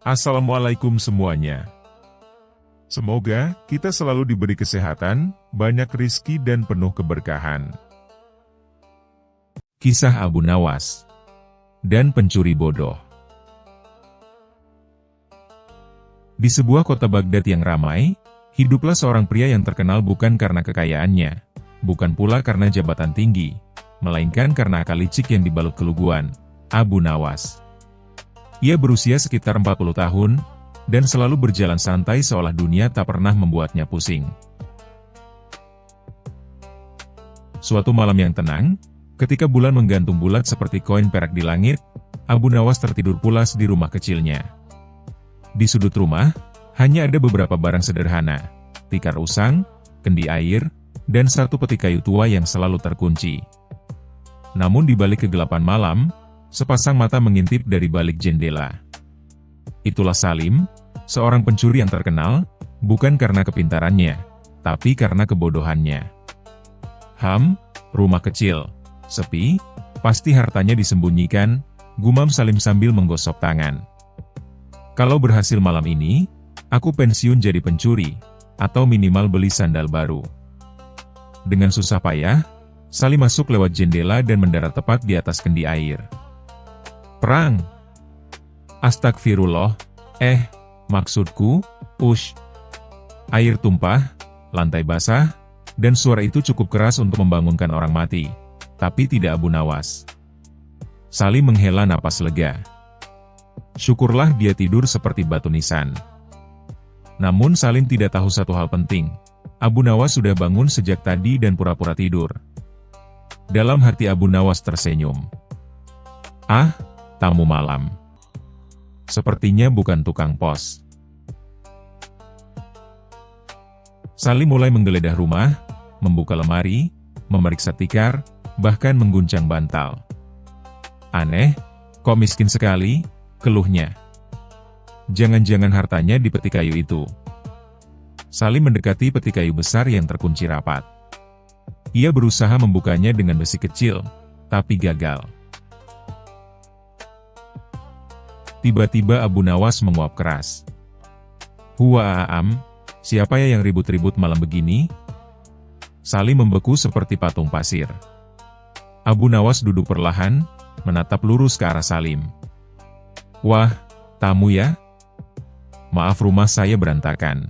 Assalamualaikum semuanya. Semoga kita selalu diberi kesehatan, banyak rizki dan penuh keberkahan. Kisah Abu Nawas dan pencuri bodoh. Di sebuah kota Baghdad yang ramai, hiduplah seorang pria yang terkenal bukan karena kekayaannya, bukan pula karena jabatan tinggi, melainkan karena akal licik yang dibalut keluguan, Abu Nawas. Ia berusia sekitar 40 tahun, dan selalu berjalan santai seolah dunia tak pernah membuatnya pusing. Suatu malam yang tenang, ketika bulan menggantung bulat seperti koin perak di langit, Abu Nawas tertidur pulas di rumah kecilnya. Di sudut rumah, hanya ada beberapa barang sederhana, tikar usang, kendi air, dan satu peti kayu tua yang selalu terkunci. Namun di balik kegelapan malam, sepasang mata mengintip dari balik jendela. Itulah Salim, seorang pencuri yang terkenal, bukan karena kepintarannya, tapi karena kebodohannya. Rumah kecil, sepi, pasti hartanya disembunyikan, gumam Salim sambil menggosok tangan. Kalau berhasil malam ini, aku pensiun jadi pencuri, atau minimal beli sandal baru. Dengan susah payah, Salim masuk lewat jendela dan mendarat tepat di atas kendi air. Perang! Astagfirullah, maksudku, Air tumpah, lantai basah, dan suara itu cukup keras untuk membangunkan orang mati, tapi tidak Abu Nawas. Salim menghela napas lega. Syukurlah dia tidur seperti batu nisan. Namun Salim tidak tahu satu hal penting, Abu Nawas sudah bangun sejak tadi dan pura-pura tidur. Dalam hati Abu Nawas tersenyum. Tamu malam. Sepertinya bukan tukang pos. Salim mulai menggeledah rumah, membuka lemari, memeriksa tikar, bahkan mengguncang bantal. Aneh, kok miskin sekali, keluhnya. Jangan-jangan hartanya di peti kayu itu. Salim mendekati peti kayu besar yang terkunci rapat. Ia berusaha membukanya dengan besi kecil, tapi gagal. Tiba-tiba Abu Nawas menguap keras. Siapa ya yang ribut-ribut malam begini? Salim membeku seperti patung pasir. Abu Nawas duduk perlahan, menatap lurus ke arah Salim. Wah, tamu ya? Maaf rumah saya berantakan.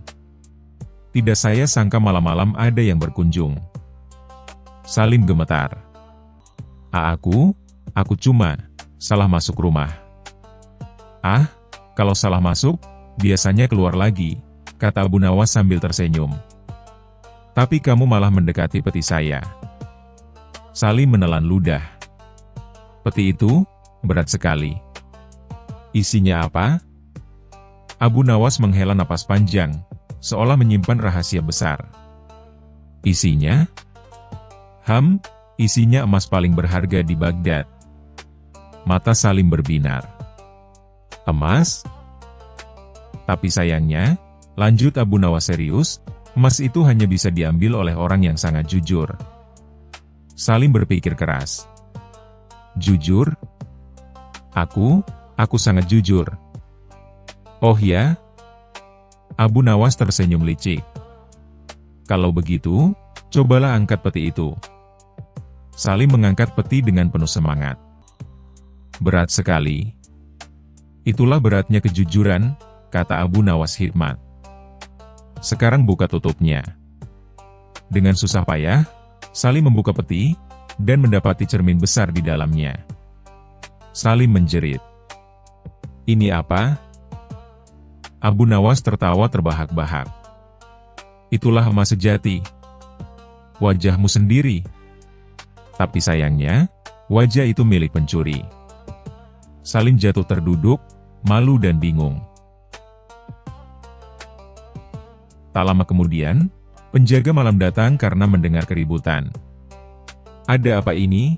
Tidak saya sangka malam-malam ada yang berkunjung. Salim gemetar. Aku cuma salah masuk rumah. Kalau salah masuk, biasanya keluar lagi, kata Abu Nawas sambil tersenyum. Tapi kamu malah mendekati peti saya. Salim menelan ludah. Peti itu, berat sekali. Isinya apa? Abu Nawas menghela napas panjang, seolah menyimpan rahasia besar. Isinya? Isinya emas paling berharga di Baghdad. Mata Salim berbinar. Emas? Tapi sayangnya, lanjut Abu Nawas serius, emas itu hanya bisa diambil oleh orang yang sangat jujur. Salim berpikir keras. Jujur? Aku sangat jujur. Oh ya? Abu Nawas tersenyum licik. Kalau begitu, cobalah angkat peti itu. Salim mengangkat peti dengan penuh semangat. Berat sekali. Itulah beratnya kejujuran, kata Abu Nawas hikmat. Sekarang buka tutupnya. Dengan susah payah, Salim membuka peti, dan mendapati cermin besar di dalamnya. Salim menjerit. Ini apa? Abu Nawas tertawa terbahak-bahak. Itulah emas sejati. Wajahmu sendiri. Tapi sayangnya, wajah itu milik pencuri. Salim jatuh terduduk, malu dan bingung. Tak lama kemudian, penjaga malam datang karena mendengar keributan. Ada apa ini?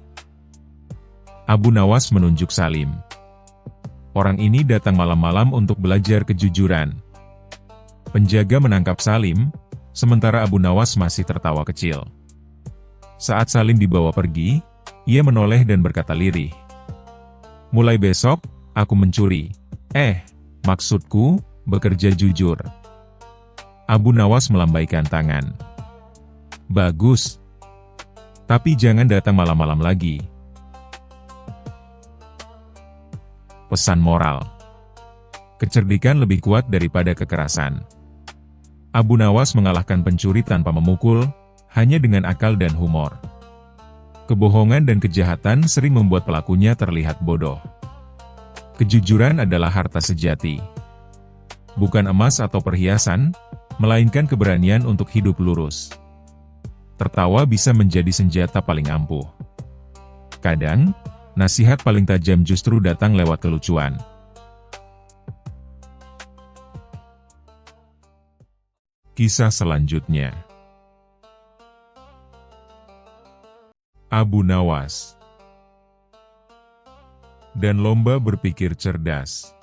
Abu Nawas menunjuk Salim. Orang ini datang malam-malam untuk belajar kejujuran. Penjaga menangkap Salim, sementara Abu Nawas masih tertawa kecil. Saat Salim dibawa pergi, ia menoleh dan berkata lirih. Mulai besok, aku mencuri. Maksudku, bekerja jujur. Abu Nawas melambaikan tangan. Bagus. Tapi jangan datang malam-malam lagi. Pesan moral. Kecerdikan lebih kuat daripada kekerasan. Abu Nawas mengalahkan pencuri tanpa memukul, hanya dengan akal dan humor. Kebohongan dan kejahatan sering membuat pelakunya terlihat bodoh. Kejujuran adalah harta sejati. Bukan emas atau perhiasan, melainkan keberanian untuk hidup lurus. Tertawa bisa menjadi senjata paling ampuh. Kadang, nasihat paling tajam justru datang lewat kelucuan. Kisah selanjutnya. Abu Nawas dan lomba berpikir cerdas.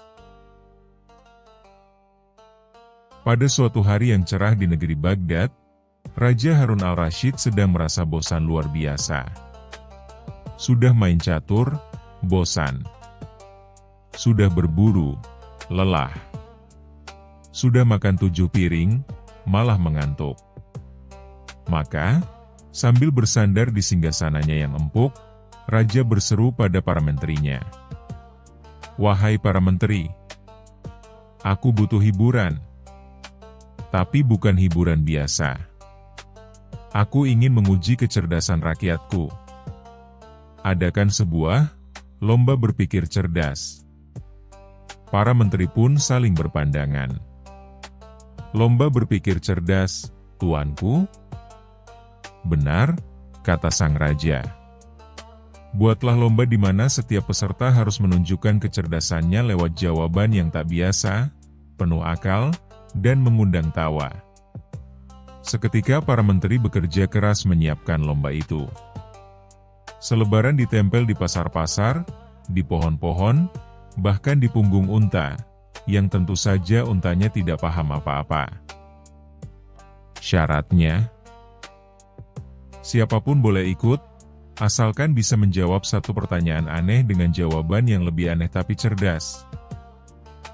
Pada suatu hari yang cerah di negeri Baghdad, Raja Harun al-Rashid sedang merasa bosan luar biasa. Sudah main catur, bosan. Sudah berburu, lelah. Sudah makan 7 piring, malah mengantuk. Maka, sambil bersandar di singgasananya yang empuk, Raja berseru pada para menterinya. Wahai para menteri, aku butuh hiburan. Tapi bukan hiburan biasa. Aku ingin menguji kecerdasan rakyatku. Adakan sebuah lomba berpikir cerdas. Para menteri pun saling berpandangan. Lomba berpikir cerdas, tuanku? Benar, kata sang raja. Buatlah lomba di mana setiap peserta harus menunjukkan kecerdasannya lewat jawaban yang tak biasa, penuh akal, dan mengundang tawa. Seketika para menteri bekerja keras menyiapkan lomba itu. Selebaran ditempel di pasar-pasar, di pohon-pohon, bahkan di punggung unta, yang tentu saja untanya tidak paham apa-apa. Syaratnya, siapapun boleh ikut, asalkan bisa menjawab satu pertanyaan aneh dengan jawaban yang lebih aneh tapi cerdas.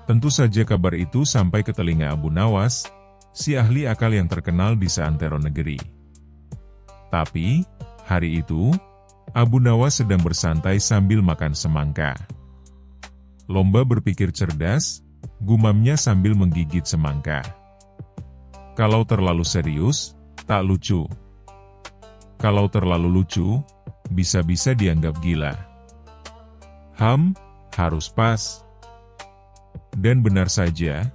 Tentu saja kabar itu sampai ke telinga Abu Nawas, si ahli akal yang terkenal di seantero negeri. Tapi, hari itu, Abu Nawas sedang bersantai sambil makan semangka. Lomba berpikir cerdas, gumamnya sambil menggigit semangka. Kalau terlalu serius, tak lucu. Kalau terlalu lucu, bisa-bisa dianggap gila. Harus pas. Dan benar saja,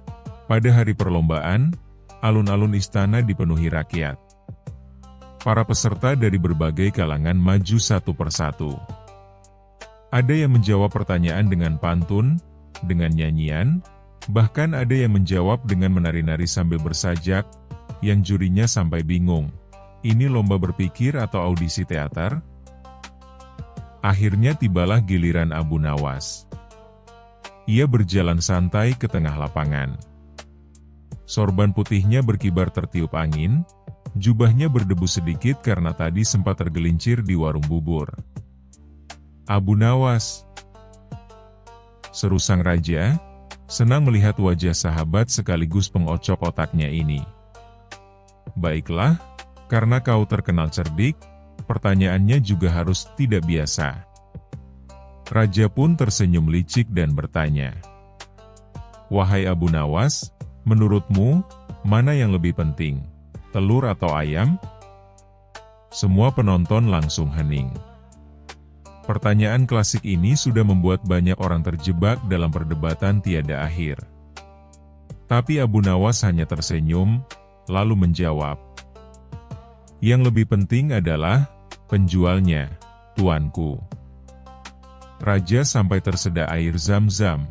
pada hari perlombaan, alun-alun istana dipenuhi rakyat. Para peserta dari berbagai kalangan maju satu persatu. Ada yang menjawab pertanyaan dengan pantun, dengan nyanyian, bahkan ada yang menjawab dengan menari-nari sambil bersajak, yang jurinya sampai bingung. Ini lomba berpikir atau audisi teater? Akhirnya tibalah giliran Abu Nawas. Ia berjalan santai ke tengah lapangan. Sorban putihnya berkibar tertiup angin, jubahnya berdebu sedikit karena tadi sempat tergelincir di warung bubur. Abu Nawas, seru sang raja, senang melihat wajah sahabat sekaligus pengocok otaknya ini. Baiklah, karena kau terkenal cerdik, pertanyaannya juga harus tidak biasa. Raja pun tersenyum licik dan bertanya, wahai Abu Nawas, menurutmu, mana yang lebih penting, telur atau ayam? Semua penonton langsung hening. Pertanyaan klasik ini sudah membuat banyak orang terjebak dalam perdebatan tiada akhir. Tapi Abu Nawas hanya tersenyum, lalu menjawab, yang lebih penting adalah penjualnya, tuanku. Raja sampai tersedak air zam-zam.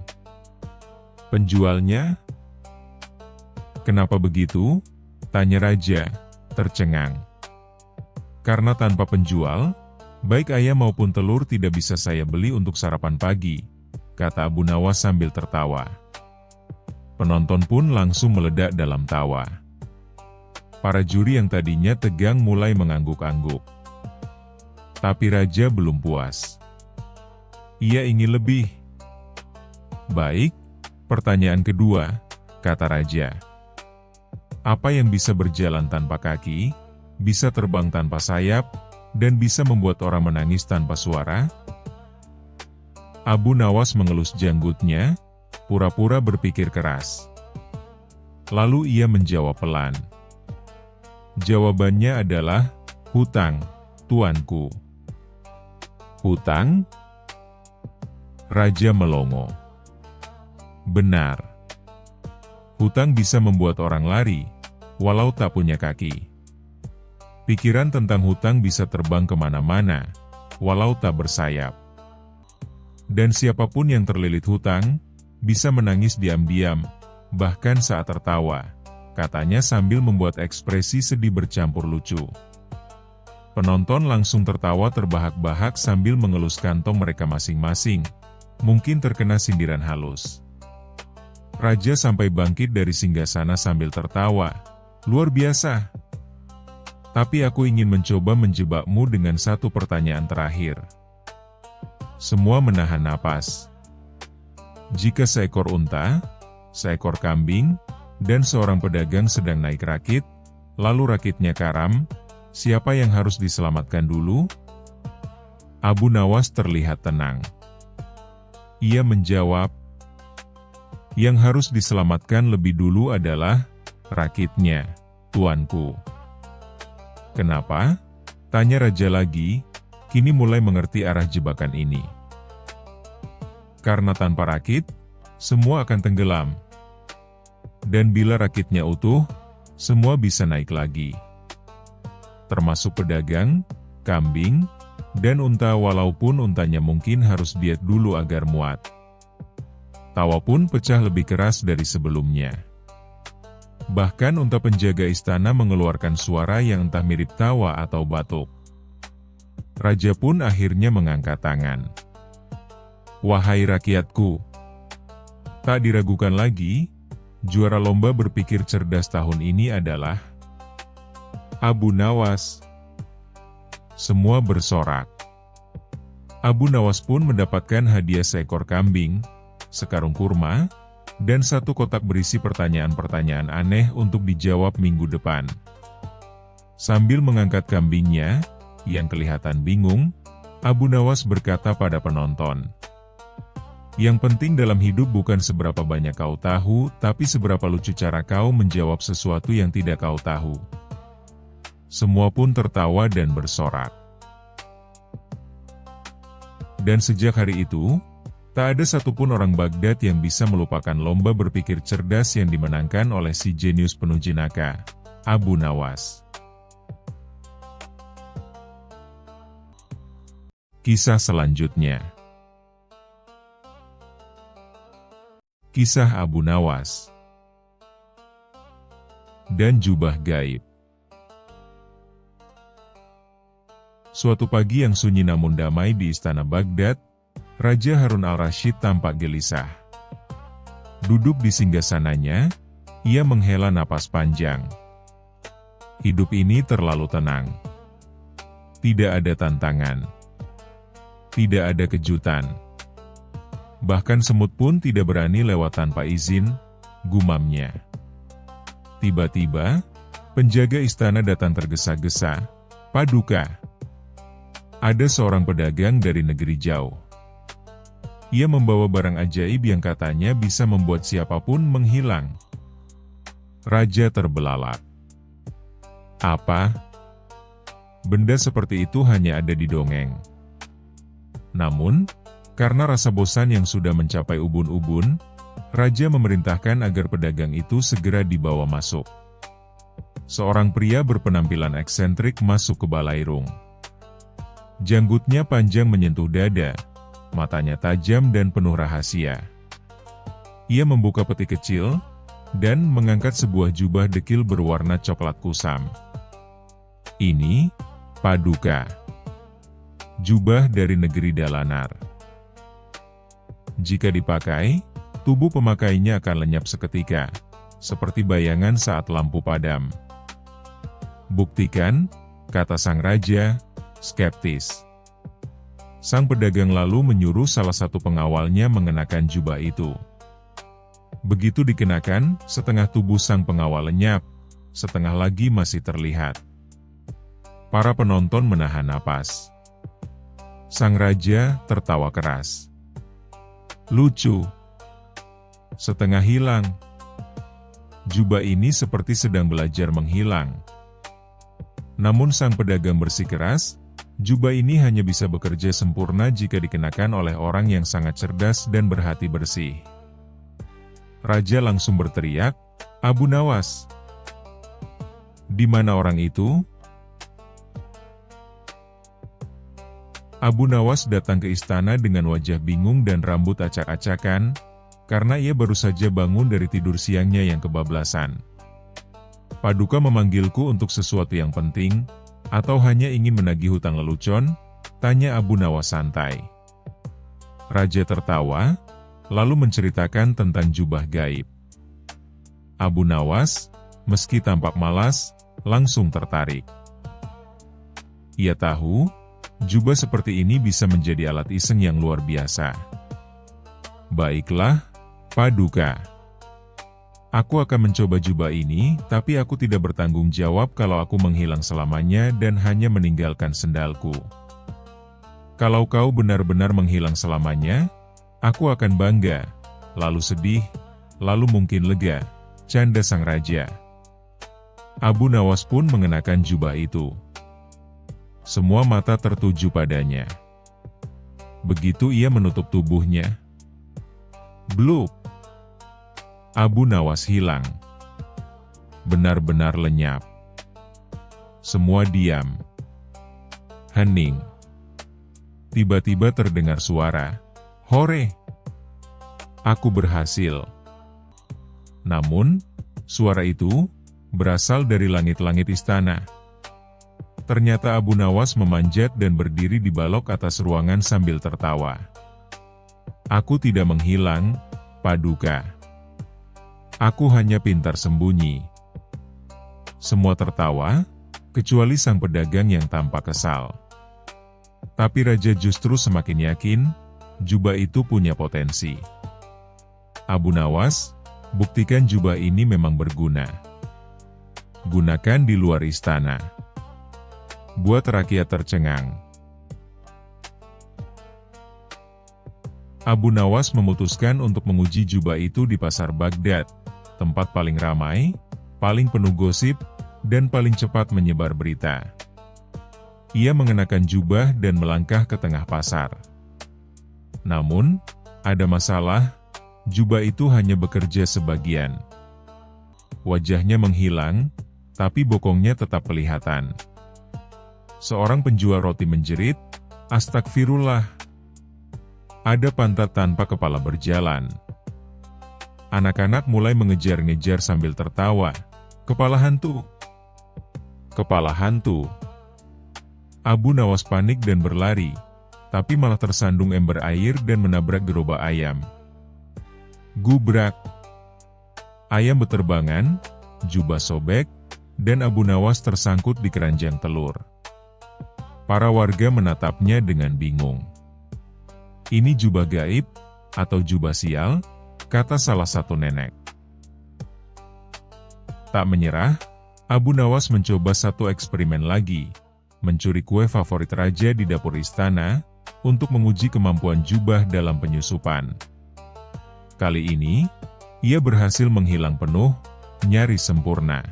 Penjualnya? Kenapa begitu? Tanya raja, tercengang. Karena tanpa penjual, baik ayam maupun telur tidak bisa saya beli untuk sarapan pagi, kata Abu Nawas sambil tertawa. Penonton pun langsung meledak dalam tawa. Para juri yang tadinya tegang mulai mengangguk-angguk. Tapi raja belum puas. Ia ingin lebih. Baik, Pertanyaan kedua, kata raja. Apa yang bisa berjalan tanpa kaki, bisa terbang tanpa sayap, dan bisa membuat orang menangis tanpa suara? Abu Nawas mengelus janggutnya, pura-pura berpikir keras. Lalu ia menjawab pelan. Jawabannya adalah, hutang, tuanku. Hutang? Raja melongo. Benar. Hutang bisa membuat orang lari, walau tak punya kaki. Pikiran tentang hutang bisa terbang kemana-mana, walau tak bersayap. Dan siapapun yang terlilit hutang, bisa menangis diam-diam, bahkan saat tertawa, katanya sambil membuat ekspresi sedih bercampur lucu. Penonton langsung tertawa terbahak-bahak sambil mengelus kantong mereka masing-masing, mungkin terkena sindiran halus. Raja sampai bangkit dari singgasana sambil tertawa. Luar biasa. Tapi aku ingin mencoba menjebakmu dengan satu pertanyaan terakhir. Semua menahan napas. Jika seekor unta, seekor kambing, dan seorang pedagang sedang naik rakit, lalu rakitnya karam, siapa yang harus diselamatkan dulu? Abu Nawas terlihat tenang. Ia menjawab, yang harus diselamatkan lebih dulu adalah rakitnya, tuanku. Kenapa? Tanya raja lagi, kini mulai mengerti arah jebakan ini. Karena tanpa rakit, semua akan tenggelam. Dan bila rakitnya utuh, semua bisa naik lagi. Termasuk pedagang, kambing, dan unta walaupun untanya mungkin harus diet dulu agar muat. Tawa pun pecah lebih keras dari sebelumnya. Bahkan unta penjaga istana mengeluarkan suara yang entah mirip tawa atau batuk. Raja pun akhirnya mengangkat tangan. Wahai rakyatku, tak diragukan lagi, juara lomba berpikir cerdas tahun ini adalah Abu Nawas. Semua bersorak. Abu Nawas pun mendapatkan hadiah seekor kambing, sekarung kurma, dan satu kotak berisi pertanyaan-pertanyaan aneh untuk dijawab minggu depan. Sambil mengangkat kambingnya, yang kelihatan bingung, Abu Nawas berkata pada penonton, yang penting dalam hidup bukan seberapa banyak kau tahu, tapi seberapa lucu cara kau menjawab sesuatu yang tidak kau tahu. Semua pun tertawa dan bersorak. Dan sejak hari itu, tak ada satupun orang Baghdad yang bisa melupakan lomba berpikir cerdas yang dimenangkan oleh si jenius penuh jenaka, Abu Nawas. Kisah selanjutnya. Kisah Abu Nawas dan jubah gaib. Suatu pagi yang sunyi namun damai di istana Baghdad, Raja Harun al-Rasyid tampak gelisah. Duduk di singgasananya, ia menghela napas panjang. Hidup ini terlalu tenang. Tidak ada tantangan. Tidak ada kejutan. Bahkan semut pun tidak berani lewat tanpa izin, gumamnya. Tiba-tiba, penjaga istana datang tergesa-gesa. Paduka. Ada seorang pedagang dari negeri jauh. Ia membawa barang ajaib yang katanya bisa membuat siapapun menghilang. Raja terbelalak. Apa? Benda seperti itu hanya ada di dongeng. Namun, karena rasa bosan yang sudah mencapai ubun-ubun, Raja memerintahkan agar pedagang itu segera dibawa masuk. Seorang pria berpenampilan eksentrik masuk ke balairung. Janggutnya panjang menyentuh dada. Matanya tajam dan penuh rahasia. Ia membuka peti kecil, dan mengangkat sebuah jubah dekil berwarna coklat kusam. Ini, Paduka. Jubah dari negeri Dalanar. Jika dipakai, tubuh pemakainya akan lenyap seketika, seperti bayangan saat lampu padam. Buktikan, kata sang raja, skeptis. Sang pedagang lalu menyuruh salah satu pengawalnya mengenakan jubah itu. Begitu dikenakan, setengah tubuh sang pengawal lenyap, setengah lagi masih terlihat. Para penonton menahan napas. Sang raja tertawa keras. Lucu. Setengah hilang. Jubah ini seperti sedang belajar menghilang. Namun sang pedagang bersikeras, jubah ini hanya bisa bekerja sempurna jika dikenakan oleh orang yang sangat cerdas dan berhati bersih. Raja langsung berteriak, Abu Nawas. Di mana orang itu? Abu Nawas datang ke istana dengan wajah bingung dan rambut acak-acakan, karena ia baru saja bangun dari tidur siangnya yang kebablasan. Paduka memanggilku untuk sesuatu yang penting, atau hanya ingin menagih hutang lelucon? Tanya Abu Nawas santai. Raja tertawa, lalu menceritakan tentang jubah gaib. Abu Nawas, meski tampak malas, langsung tertarik. Ia tahu, jubah seperti ini bisa menjadi alat iseng yang luar biasa. Baiklah, Paduka. Aku akan mencoba jubah ini, tapi aku tidak bertanggung jawab kalau aku menghilang selamanya dan hanya meninggalkan sendalku. Kalau kau benar-benar menghilang selamanya, aku akan bangga, lalu sedih, lalu mungkin lega, canda sang raja. Abu Nawas pun mengenakan jubah itu. Semua mata tertuju padanya. Begitu ia menutup tubuhnya, bluk. Abu Nawas hilang. Benar-benar lenyap. Semua diam. Hening. Tiba-tiba terdengar suara, "Hore! Aku berhasil." Namun, suara itu berasal dari langit-langit istana. Ternyata Abu Nawas memanjat dan berdiri di balok atas ruangan sambil tertawa. Aku tidak menghilang, Paduka. Aku hanya pintar sembunyi. Semua tertawa, kecuali sang pedagang yang tampak kesal. Tapi raja justru semakin yakin, jubah itu punya potensi. Abu Nawas, buktikan jubah ini memang berguna. Gunakan di luar istana. Buat rakyat tercengang. Abu Nawas memutuskan untuk menguji jubah itu di pasar Baghdad, tempat paling ramai, paling penuh gosip, dan paling cepat menyebar berita. Ia mengenakan jubah dan melangkah ke tengah pasar. Namun, ada masalah, jubah itu hanya bekerja sebagian. Wajahnya menghilang, tapi bokongnya tetap kelihatan. Seorang penjual roti menjerit, "Astagfirullah." Ada pantat tanpa kepala berjalan. Anak-anak mulai mengejar-ngejar sambil tertawa. Kepala hantu. Kepala hantu. Abu Nawas panik dan berlari, tapi malah tersandung ember air dan menabrak gerobak ayam. Gubrak. Ayam beterbangan, jubah sobek, dan Abu Nawas tersangkut di keranjang telur. Para warga menatapnya dengan bingung. Ini jubah gaib, atau jubah sial? Kata salah satu nenek. Tak menyerah, Abu Nawas mencoba satu eksperimen lagi, mencuri kue favorit raja di dapur istana, untuk menguji kemampuan jubah dalam penyusupan. Kali ini, ia berhasil menghilang penuh, nyaris sempurna.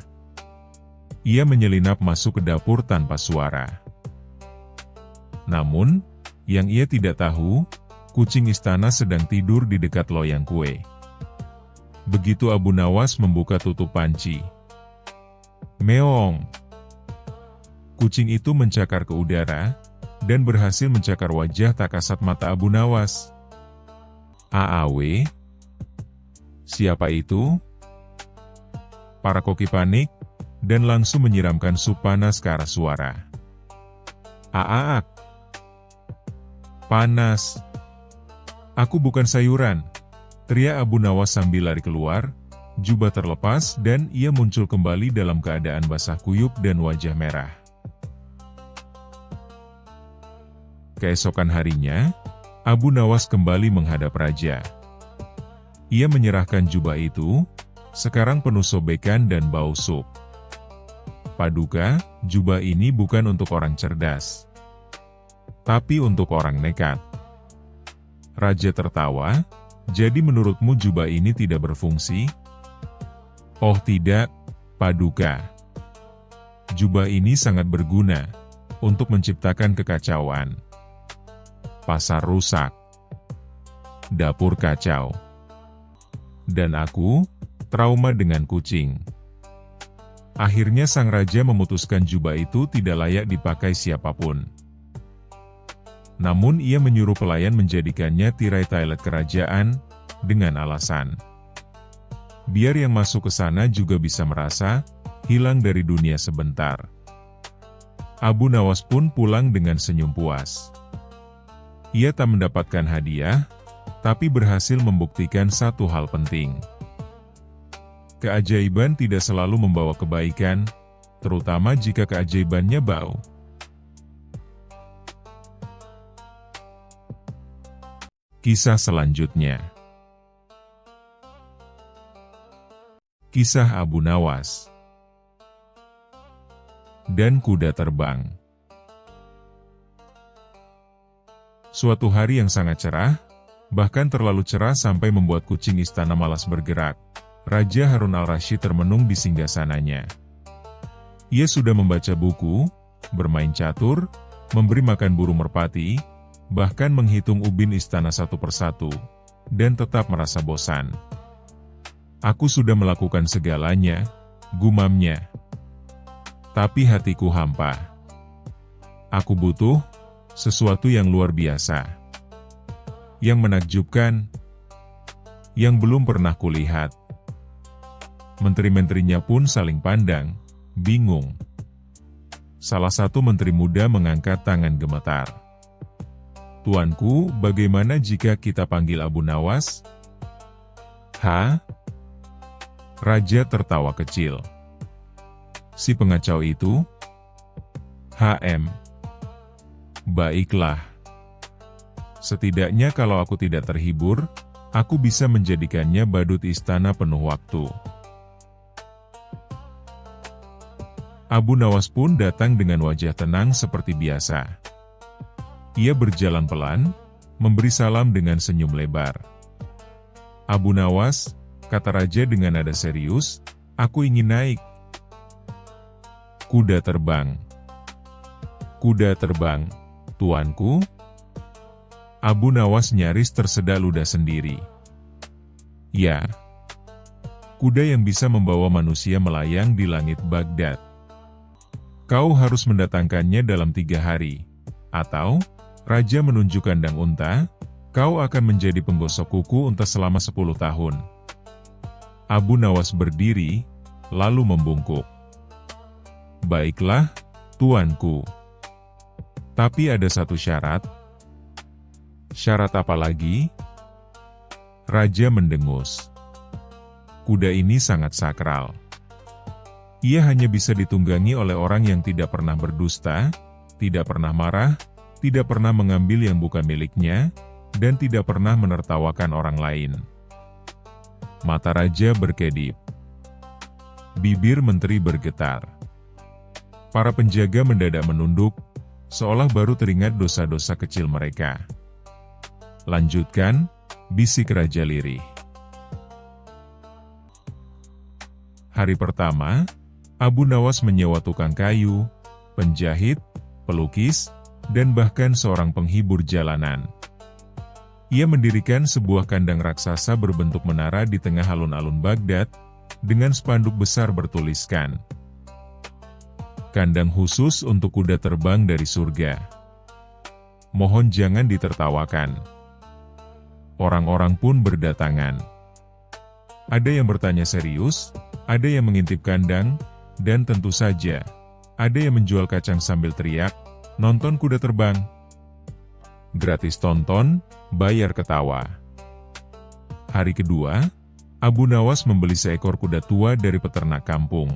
Ia menyelinap masuk ke dapur tanpa suara. Namun, yang ia tidak tahu, kucing istana sedang tidur di dekat loyang kue. Begitu Abu Nawas membuka tutup panci, meong. Kucing itu mencakar ke udara, dan berhasil mencakar wajah tak kasat mata Abu Nawas. "AAW? Siapa itu?" Para koki panik, dan langsung menyiramkan sup panas ke arah suara. "Aak! Panas! Aku bukan sayuran!" teriak Abu Nawas sambil lari keluar, jubah terlepas dan ia muncul kembali dalam keadaan basah kuyup dan wajah merah. Keesokan harinya, Abu Nawas kembali menghadap raja. Ia menyerahkan jubah itu, sekarang penuh sobekan dan bau sup. Paduka, jubah ini bukan untuk orang cerdas, tapi untuk orang nekat. Raja tertawa, jadi menurutmu jubah ini tidak berfungsi? Oh tidak, Paduka. Jubah ini sangat berguna untuk menciptakan kekacauan. Pasar rusak, dapur kacau, dan aku trauma dengan kucing. Akhirnya sang raja memutuskan jubah itu tidak layak dipakai siapapun. Namun ia menyuruh pelayan menjadikannya tirai toilet kerajaan, dengan alasan, biar yang masuk ke sana juga bisa merasa hilang dari dunia sebentar. Abu Nawas pun pulang dengan senyum puas. Ia tak mendapatkan hadiah, tapi berhasil membuktikan satu hal penting. Keajaiban tidak selalu membawa kebaikan, terutama jika keajaibannya bau. Kisah selanjutnya. Kisah Abu Nawas dan kuda terbang. Suatu hari yang sangat cerah, bahkan terlalu cerah sampai membuat kucing istana malas bergerak. Raja Harun al-Rasyid termenung di singgasananya. Ia sudah membaca buku, bermain catur, memberi makan burung merpati, bahkan menghitung ubin istana satu persatu, dan tetap merasa bosan. Aku sudah melakukan segalanya, gumamnya. Tapi hatiku hampa. Aku butuh sesuatu yang luar biasa, yang menakjubkan, yang belum pernah kulihat. Menteri-menterinya pun saling pandang, bingung. Salah satu menteri muda mengangkat tangan gemetar. Tuanku, bagaimana jika kita panggil Abu Nawas? Hah? Raja tertawa kecil. Si pengacau itu? HM. Baiklah. Setidaknya kalau aku tidak terhibur, aku bisa menjadikannya badut istana penuh waktu. Abu Nawas pun datang dengan wajah tenang seperti biasa. Ia berjalan pelan, memberi salam dengan senyum lebar. Abu Nawas, kata raja dengan nada serius, aku ingin naik. Kuda terbang. Kuda terbang, tuanku. Abu Nawas nyaris tersedak ludah sendiri. Ya, kuda yang bisa membawa manusia melayang di langit Baghdad. Kau harus mendatangkannya dalam 3 hari. Atau, raja menunjuk kandang unta, kau akan menjadi penggosok kuku unta selama 10 tahun. Abu Nawas berdiri, lalu membungkuk. Baiklah, tuanku. Tapi ada satu syarat. Syarat apa lagi? Raja mendengus. Kuda ini sangat sakral. Ia hanya bisa ditunggangi oleh orang yang tidak pernah berdusta, tidak pernah marah, tidak pernah mengambil yang bukan miliknya, dan tidak pernah menertawakan orang lain. Mata raja berkedip. Bibir menteri bergetar. Para penjaga mendadak menunduk, seolah baru teringat dosa-dosa kecil mereka. Lanjutkan, bisik raja lirih. Hari pertama, Abu Nawas menyewa tukang kayu, penjahit, pelukis, dan bahkan seorang penghibur jalanan. Ia mendirikan sebuah kandang raksasa berbentuk menara di tengah alun-alun Baghdad, dengan spanduk besar bertuliskan, kandang khusus untuk kuda terbang dari surga. Mohon jangan ditertawakan. Orang-orang pun berdatangan. Ada yang bertanya serius, ada yang mengintip kandang, dan tentu saja, ada yang menjual kacang sambil teriak, nonton kuda terbang. Gratis tonton, bayar ketawa. Hari kedua, Abu Nawas membeli seekor kuda tua dari peternak kampung.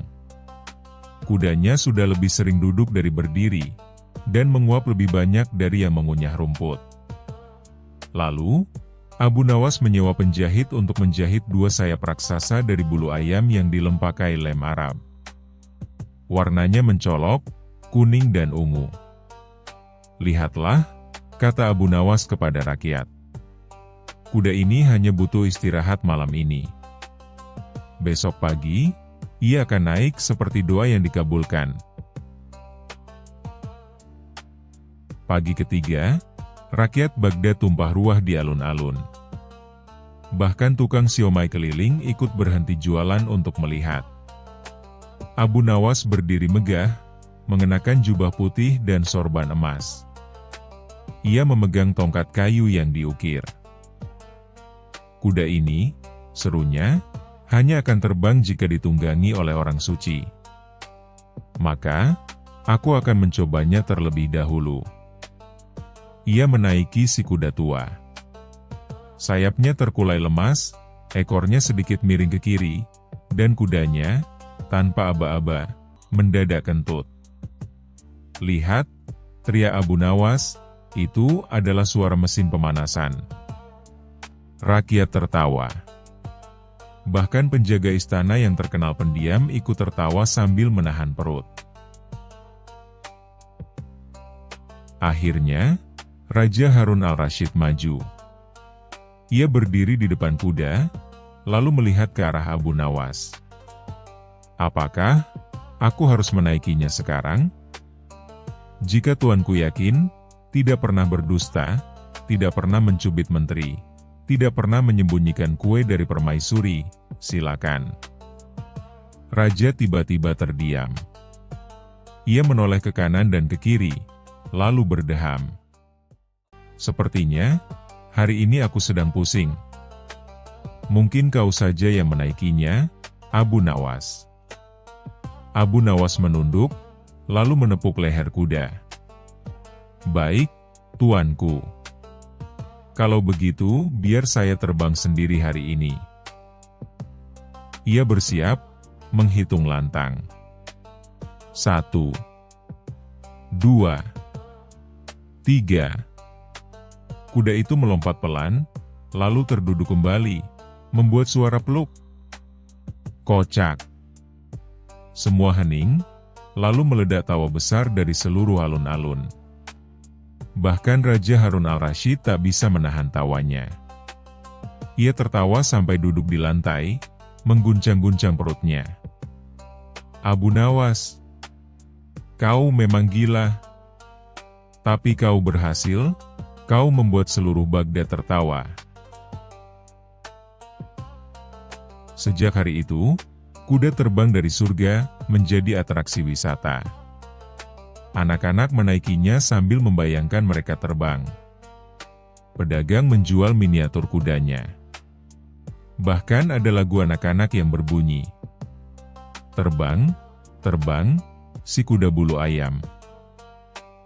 Kudanya sudah lebih sering duduk dari berdiri, dan menguap lebih banyak dari yang mengunyah rumput. Lalu, Abu Nawas menyewa penjahit untuk menjahit 2 sayap raksasa dari bulu ayam yang dilempakai lem Arab. Warnanya mencolok, kuning dan ungu. "Lihatlah," kata Abu Nawas kepada rakyat. "Kuda ini hanya butuh istirahat malam ini. Besok pagi, ia akan naik seperti doa yang dikabulkan." Pagi ketiga, rakyat Baghdad tumpah ruah di alun-alun. Bahkan tukang siomay keliling ikut berhenti jualan untuk melihat. Abu Nawas berdiri megah, mengenakan jubah putih dan sorban emas. Ia memegang tongkat kayu yang diukir. "Kuda ini," serunya, "hanya akan terbang jika ditunggangi oleh orang suci. Maka, aku akan mencobanya terlebih dahulu." Ia menaiki si kuda tua. Sayapnya terkulai lemas, ekornya sedikit miring ke kiri, dan kudanya, tanpa aba-aba, mendadak kentut. "Lihat," teriak Abu Nawas, "itu adalah suara mesin pemanasan." Rakyat tertawa. Bahkan penjaga istana yang terkenal pendiam ikut tertawa sambil menahan perut. Akhirnya, Raja Harun al-Rashid maju. Ia berdiri di depan kuda, lalu melihat ke arah Abu Nawas. "Apakah aku harus menaikinya sekarang? Jika tuanku yakin, tidak pernah berdusta, tidak pernah mencubit menteri, tidak pernah menyembunyikan kue dari permaisuri, silakan." Raja tiba-tiba terdiam. Ia menoleh ke kanan dan ke kiri, lalu berdeham. "Sepertinya, hari ini aku sedang pusing. Mungkin kau saja yang menaikinya, Abu Nawas." Abu Nawas menunduk, lalu menepuk leher kuda. "Baik, tuanku. Kalau begitu, biar saya terbang sendiri hari ini." Ia bersiap, menghitung lantang. 1, 2, 3. Kuda itu melompat pelan, lalu terduduk kembali, membuat suara peluk. Kocak. Semua hening, lalu meledak tawa besar dari seluruh alun-alun. Bahkan Raja Harun al-Rashid tak bisa menahan tawanya. Ia tertawa sampai duduk di lantai, mengguncang-guncang perutnya. "Abu Nawas, kau memang gila. Tapi kau berhasil. Kau membuat seluruh Baghdad tertawa." Sejak hari itu, kuda terbang dari surga menjadi atraksi wisata. Anak-anak menaikinya sambil membayangkan mereka terbang. Pedagang menjual miniatur kudanya. Bahkan ada lagu anak-anak yang berbunyi, "Terbang, terbang, si kuda bulu ayam.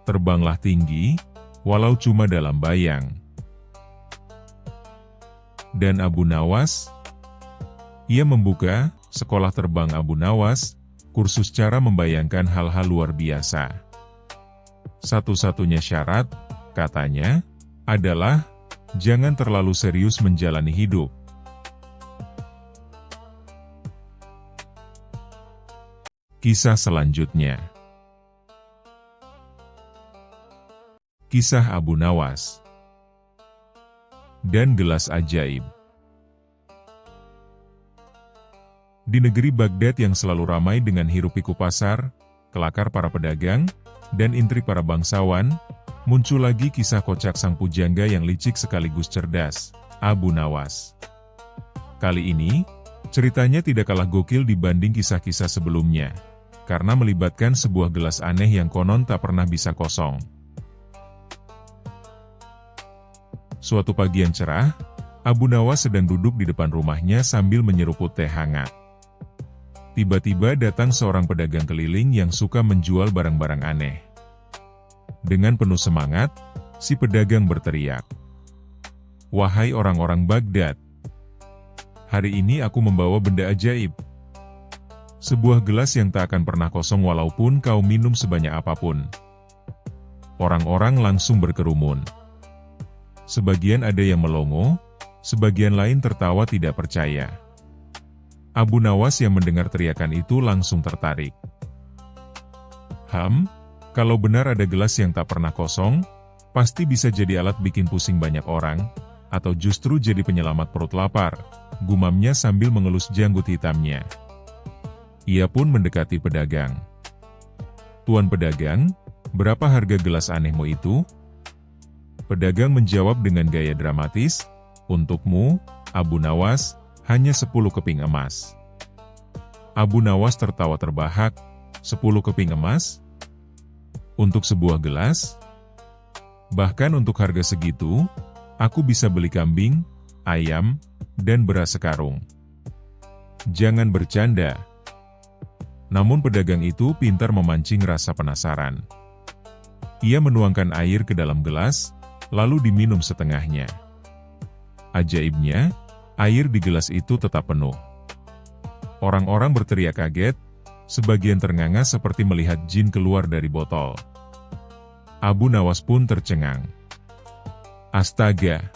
Terbanglah tinggi, walau cuma dalam bayang." Dan Abu Nawas? Ia membuka Sekolah Terbang Abu Nawas, kursus cara membayangkan hal-hal luar biasa. Satu-satunya syarat, katanya, adalah, jangan terlalu serius menjalani hidup. Kisah selanjutnya. Kisah Abu Nawas dan gelas ajaib. Di negeri Baghdad yang selalu ramai dengan hiruk-pikuk pasar, kelakar para pedagang, dan intrik para bangsawan, muncul lagi kisah kocak sang pujangga yang licik sekaligus cerdas, Abu Nawas. Kali ini, ceritanya tidak kalah gokil dibanding kisah-kisah sebelumnya, karena melibatkan sebuah gelas aneh yang konon tak pernah bisa kosong. Suatu pagi yang cerah, Abu Nawas sedang duduk di depan rumahnya sambil menyeruput teh hangat. Tiba-tiba datang seorang pedagang keliling yang suka menjual barang-barang aneh. Dengan penuh semangat, si pedagang berteriak, "Wahai orang-orang Baghdad, hari ini aku membawa benda ajaib. Sebuah gelas yang tak akan pernah kosong walaupun kau minum sebanyak apapun." Orang-orang langsung berkerumun. Sebagian ada yang melongo, sebagian lain tertawa tidak percaya. Abu Nawas yang mendengar teriakan itu langsung tertarik. Kalau benar ada gelas yang tak pernah kosong, pasti bisa jadi alat bikin pusing banyak orang, atau justru jadi penyelamat perut lapar, gumamnya sambil mengelus janggut hitamnya. Ia pun mendekati pedagang. "Tuan pedagang, berapa harga gelas anehmu itu?" Pedagang menjawab dengan gaya dramatis, "Untukmu, Abu Nawas, hanya 10 keping emas." Abu Nawas tertawa terbahak, 10 keping emas? Untuk sebuah gelas? Bahkan untuk harga segitu, aku bisa beli kambing, ayam, dan beras sekarung. Jangan bercanda. Namun pedagang itu pintar memancing rasa penasaran. Ia menuangkan air ke dalam gelas, lalu diminum setengahnya. Ajaibnya, air di gelas itu tetap penuh. Orang-orang berteriak kaget, sebagian ternganga seperti melihat jin keluar dari botol. Abu Nawas pun tercengang. "Astaga!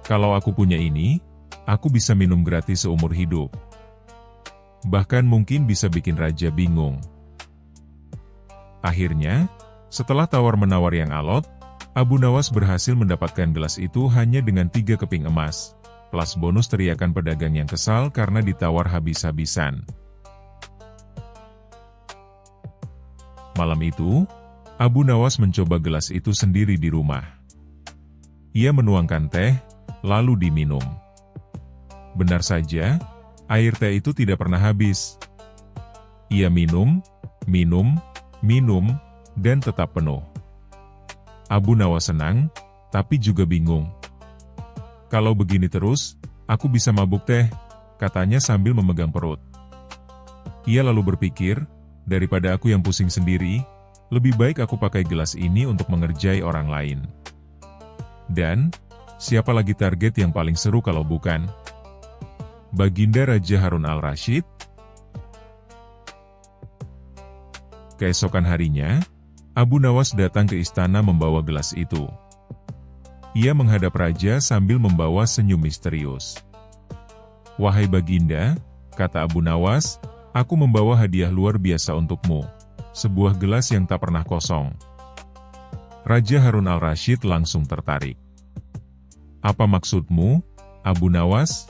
Kalau aku punya ini, aku bisa minum gratis seumur hidup. Bahkan mungkin bisa bikin raja bingung." Akhirnya, setelah tawar-menawar yang alot, Abu Nawas berhasil mendapatkan gelas itu hanya dengan 3 keping emas, plus bonus teriakan pedagang yang kesal karena ditawar habis-habisan. Malam itu, Abu Nawas mencoba gelas itu sendiri di rumah. Ia menuangkan teh, lalu diminum. Benar saja, air teh itu tidak pernah habis. Ia minum, dan tetap penuh. Abu Nawas senang, tapi juga bingung. "Kalau begini terus, aku bisa mabuk teh," katanya sambil memegang perut. Ia lalu berpikir, daripada aku yang pusing sendiri, lebih baik aku pakai gelas ini untuk mengerjai orang lain. Dan, siapa lagi target yang paling seru kalau bukan Baginda Raja Harun al-Rasyid? Keesokan harinya, Abu Nawas datang ke istana membawa gelas itu. Ia menghadap raja sambil membawa senyum misterius. "Wahai Baginda," kata Abu Nawas, "aku membawa hadiah luar biasa untukmu. Sebuah gelas yang tak pernah kosong." Raja Harun al-Rasyid langsung tertarik. "Apa maksudmu, Abu Nawas?"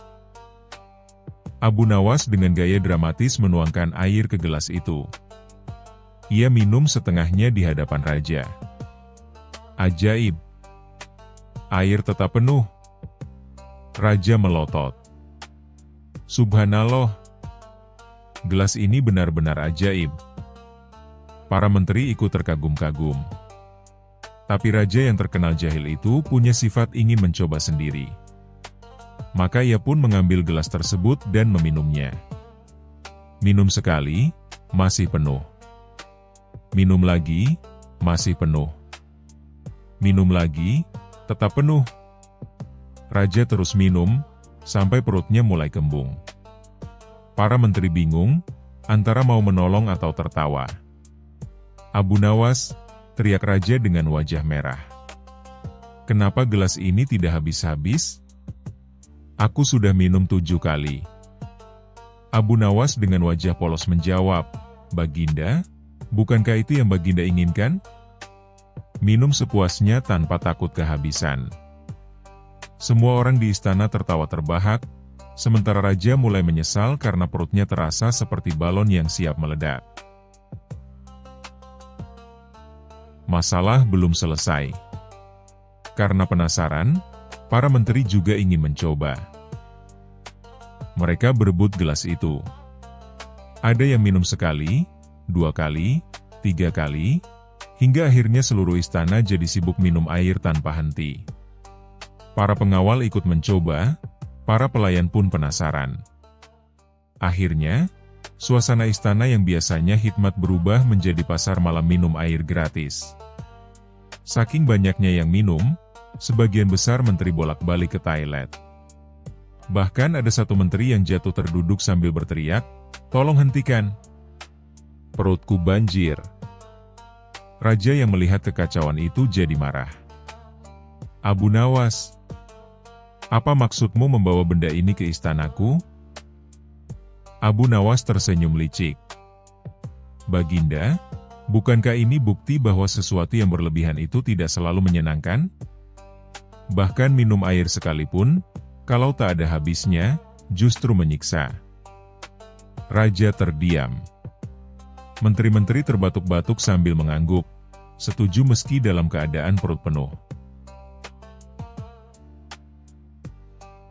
Abu Nawas dengan gaya dramatis menuangkan air ke gelas itu. Ia minum setengahnya di hadapan raja. "Ajaib! Air tetap penuh." Raja melotot. "Subhanallah! Gelas ini benar-benar ajaib." Para menteri ikut terkagum-kagum. Tapi raja yang terkenal jahil itu punya sifat ingin mencoba sendiri. Maka ia pun mengambil gelas tersebut dan meminumnya. Minum sekali, masih penuh. Minum lagi, masih penuh. Minum lagi, tetap penuh. Raja terus minum, sampai perutnya mulai kembung. Para menteri bingung, antara mau menolong atau tertawa. "Abu Nawas," teriak raja dengan wajah merah. "Kenapa gelas ini tidak habis-habis? Aku sudah minum 7 kali. Abu Nawas dengan wajah polos menjawab, "Baginda, bukankah itu yang Baginda inginkan? Minum sepuasnya tanpa takut kehabisan." Semua orang di istana tertawa terbahak, sementara raja mulai menyesal karena perutnya terasa seperti balon yang siap meledak. Masalah belum selesai. Karena penasaran, para menteri juga ingin mencoba. Mereka berebut gelas itu. Ada yang minum sekali, 2 kali, 3 kali, hingga akhirnya seluruh istana jadi sibuk minum air tanpa henti. Para pengawal ikut mencoba, para pelayan pun penasaran. Akhirnya, suasana istana yang biasanya hikmat berubah menjadi pasar malam minum air gratis. Saking banyaknya yang minum, sebagian besar menteri bolak-balik ke toilet. Bahkan ada satu menteri yang jatuh terduduk sambil berteriak, "Tolong hentikan! Perutku banjir!" Raja yang melihat kekacauan itu jadi marah. "Abu Nawas, Apa maksudmu membawa benda ini ke istanaku? Abu Nawas tersenyum licik. Baginda, bukankah ini bukti bahwa sesuatu yang berlebihan itu tidak selalu menyenangkan? Bahkan minum air sekalipun, kalau tak ada habisnya, justru menyiksa. Raja terdiam. Menteri-menteri terbatuk-batuk sambil mengangguk, setuju meski dalam keadaan perut penuh.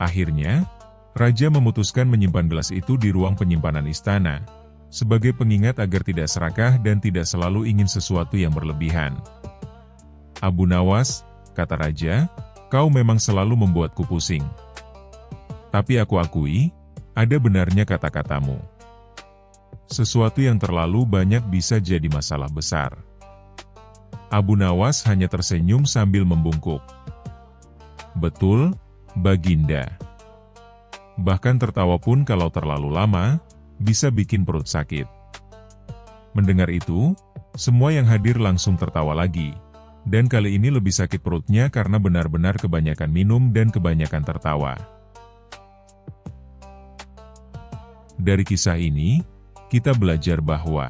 Akhirnya, Raja memutuskan menyimpan gelas itu di ruang penyimpanan istana, sebagai pengingat agar tidak serakah dan tidak selalu ingin sesuatu yang berlebihan. Abu Nawas, kata Raja, kau memang selalu membuatku pusing. Tapi aku akui, ada benarnya kata-katamu. Sesuatu yang terlalu banyak bisa jadi masalah besar. Abu Nawas hanya tersenyum sambil membungkuk. Betul, Baginda. Bahkan tertawa pun kalau terlalu lama, bisa bikin perut sakit. Mendengar itu, semua yang hadir langsung tertawa lagi. Dan kali ini lebih sakit perutnya karena benar-benar kebanyakan minum dan kebanyakan tertawa. Dari kisah ini, kita belajar bahwa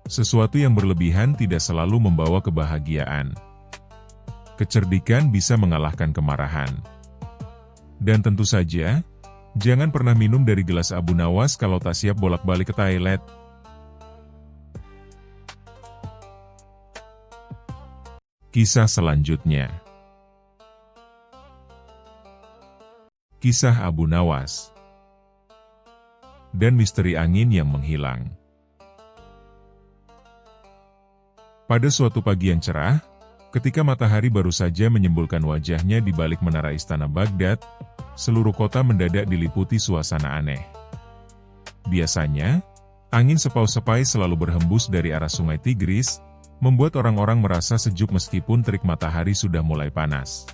sesuatu yang berlebihan tidak selalu membawa kebahagiaan. Kecerdikan bisa mengalahkan kemarahan. Dan tentu saja, jangan pernah minum dari gelas Abu Nawas kalau tak siap bolak-balik ke toilet. Kisah selanjutnya. Kisah Abu Nawas dan misteri angin yang menghilang. Pada suatu pagi yang cerah, ketika matahari baru saja menyembulkan wajahnya di balik menara istana Baghdad, seluruh kota mendadak diliputi suasana aneh. Biasanya, angin sepau-sepai selalu berhembus dari arah sungai Tigris, membuat orang-orang merasa sejuk meskipun terik matahari sudah mulai panas.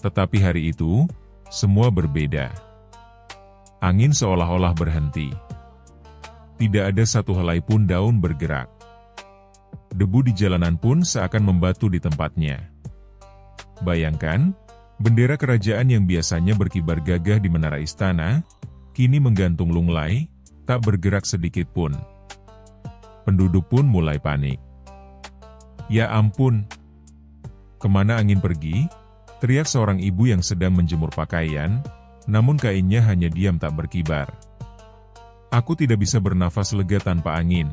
Tetapi hari itu, semua berbeda. Angin seolah-olah berhenti. Tidak ada satu helai pun daun bergerak. Debu di jalanan pun seakan membatu di tempatnya. Bayangkan, bendera kerajaan yang biasanya berkibar gagah di menara istana, kini menggantung lunglai, tak bergerak sedikit pun. Penduduk pun mulai panik. Ya ampun! Kemana angin pergi? Teriak seorang ibu yang sedang menjemur pakaian, namun kainnya hanya diam tak berkibar. Aku tidak bisa bernafas lega tanpa angin,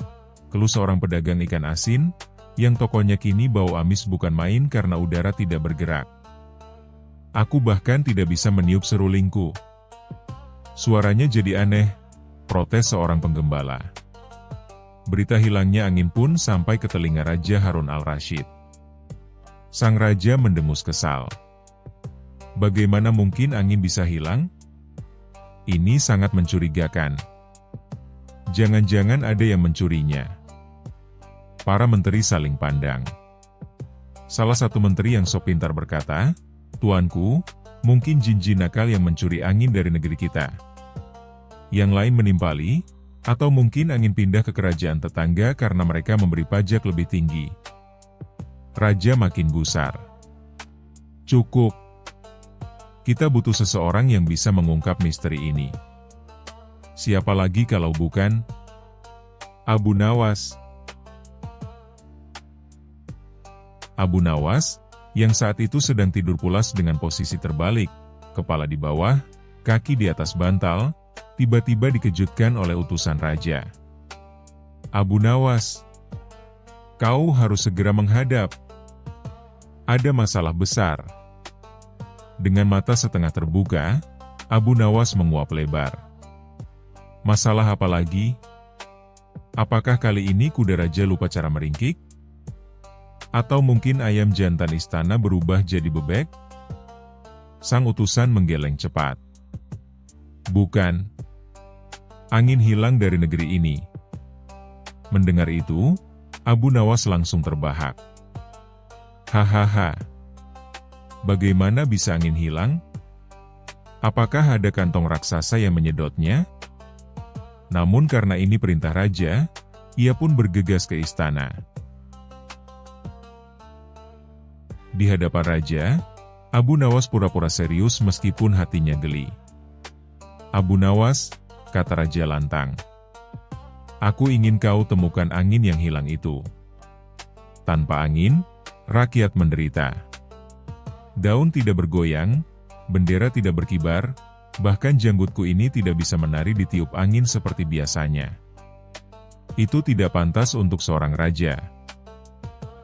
keluh seorang pedagang ikan asin, yang tokonya kini bau amis bukan main karena udara tidak bergerak. Aku bahkan tidak bisa meniup serulingku. Suaranya jadi aneh, protes seorang penggembala. Berita hilangnya angin pun sampai ke telinga Raja Harun al-Rasyid. Sang Raja mendengus kesal. Bagaimana mungkin angin bisa hilang? Ini sangat mencurigakan. Jangan-jangan ada yang mencurinya. Para menteri saling pandang. Salah satu menteri yang sok pintar berkata, "Tuanku, mungkin jin-jin nakal yang mencuri angin dari negeri kita." Yang lain menimpali, atau mungkin angin pindah ke kerajaan tetangga karena mereka memberi pajak lebih tinggi. Raja makin gusar. Cukup. Kita butuh seseorang yang bisa mengungkap misteri ini. Siapa lagi kalau bukan Abu Nawas? Abu Nawas, yang saat itu sedang tidur pulas dengan posisi terbalik, kepala di bawah, kaki di atas bantal, tiba-tiba dikejutkan oleh utusan raja. Abu Nawas, kau harus segera menghadap. Ada masalah besar. Dengan mata setengah terbuka, Abu Nawas menguap lebar. Masalah apa lagi? Apakah kali ini kuda raja lupa cara meringkik? Atau mungkin ayam jantan istana berubah jadi bebek? Sang utusan menggeleng cepat. Bukan. Angin hilang dari negeri ini. Mendengar itu, Abu Nawas langsung terbahak. Hahaha. Bagaimana bisa angin hilang? Apakah ada kantong raksasa yang menyedotnya? Namun karena ini perintah raja, ia pun bergegas ke istana. Di hadapan raja, Abu Nawas pura-pura serius meskipun hatinya geli. "Abu Nawas," kata Raja Lantang, "aku ingin kau temukan angin yang hilang itu. Tanpa angin, rakyat menderita. Daun tidak bergoyang, bendera tidak berkibar, bahkan janggutku ini tidak bisa menari ditiup angin seperti biasanya. Itu tidak pantas untuk seorang raja."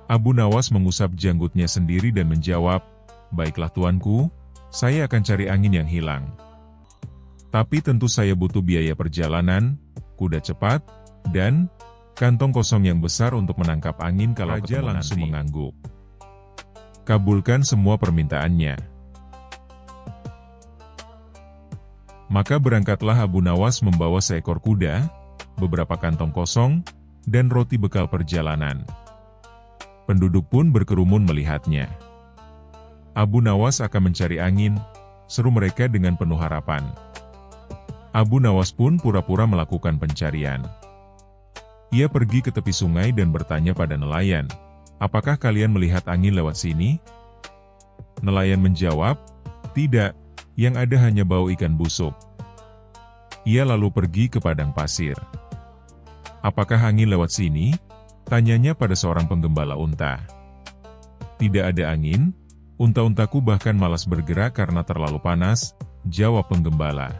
Abu Nawas mengusap janggutnya sendiri dan menjawab, "Baiklah tuanku, saya akan cari angin yang hilang. Tapi tentu saya butuh biaya perjalanan, kuda cepat, dan kantong kosong yang besar untuk menangkap angin kalau Raja langsung mengangguk. "Kabulkan semua permintaannya." Maka berangkatlah Abu Nawas membawa seekor kuda, beberapa kantong kosong, dan roti bekal perjalanan. Penduduk pun berkerumun melihatnya. "Abu Nawas akan mencari angin," seru mereka dengan penuh harapan. Abu Nawas pun pura-pura melakukan pencarian. Ia pergi ke tepi sungai dan bertanya pada nelayan, "Apakah kalian melihat angin lewat sini?" Nelayan menjawab, "Tidak, yang ada hanya bau ikan busuk." Ia lalu pergi ke padang pasir. "Apakah angin lewat sini?" tanyanya pada seorang penggembala unta. "Tidak ada angin, unta-untaku bahkan malas bergerak karena terlalu panas," jawab penggembala.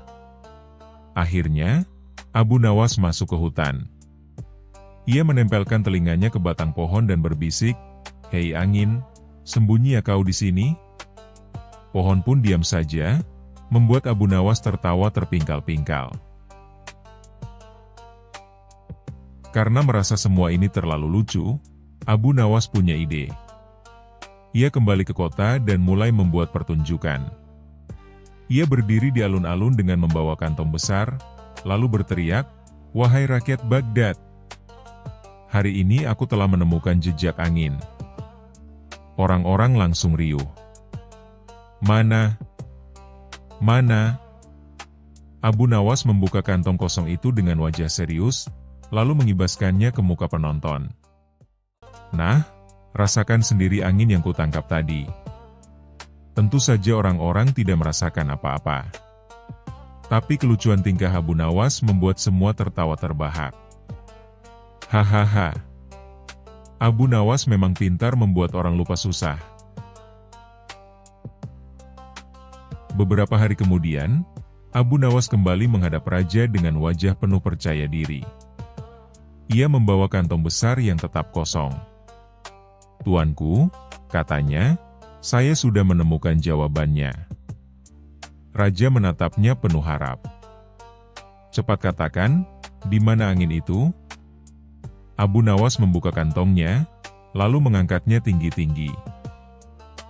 Akhirnya, Abu Nawas masuk ke hutan. Ia menempelkan telinganya ke batang pohon dan berbisik, "Hei angin, sembunyi ya kau di sini?" Pohon pun diam saja, membuat Abu Nawas tertawa terpingkal-pingkal. Karena merasa semua ini terlalu lucu, Abu Nawas punya ide. Ia kembali ke kota dan mulai membuat pertunjukan. Ia berdiri di alun-alun dengan membawa kantong besar, lalu berteriak, "Wahai rakyat Baghdad! Hari ini aku telah menemukan jejak angin." Orang-orang langsung riuh. "Mana? Mana?" Abu Nawas membuka kantong kosong itu dengan wajah serius, lalu mengibaskannya ke muka penonton. "Nah, rasakan sendiri angin yang kutangkap tadi." Tentu saja orang-orang tidak merasakan apa-apa. Tapi kelucuan tingkah Abu Nawas membuat semua tertawa terbahak. Hahaha. Abu Nawas memang pintar membuat orang lupa susah. Beberapa hari kemudian, Abu Nawas kembali menghadap raja dengan wajah penuh percaya diri. Ia membawa kantong besar yang tetap kosong. "Tuanku," katanya, "saya sudah menemukan jawabannya." Raja menatapnya penuh harap. "Cepat katakan, di mana angin itu?" Abu Nawas membuka kantongnya, lalu mengangkatnya tinggi-tinggi.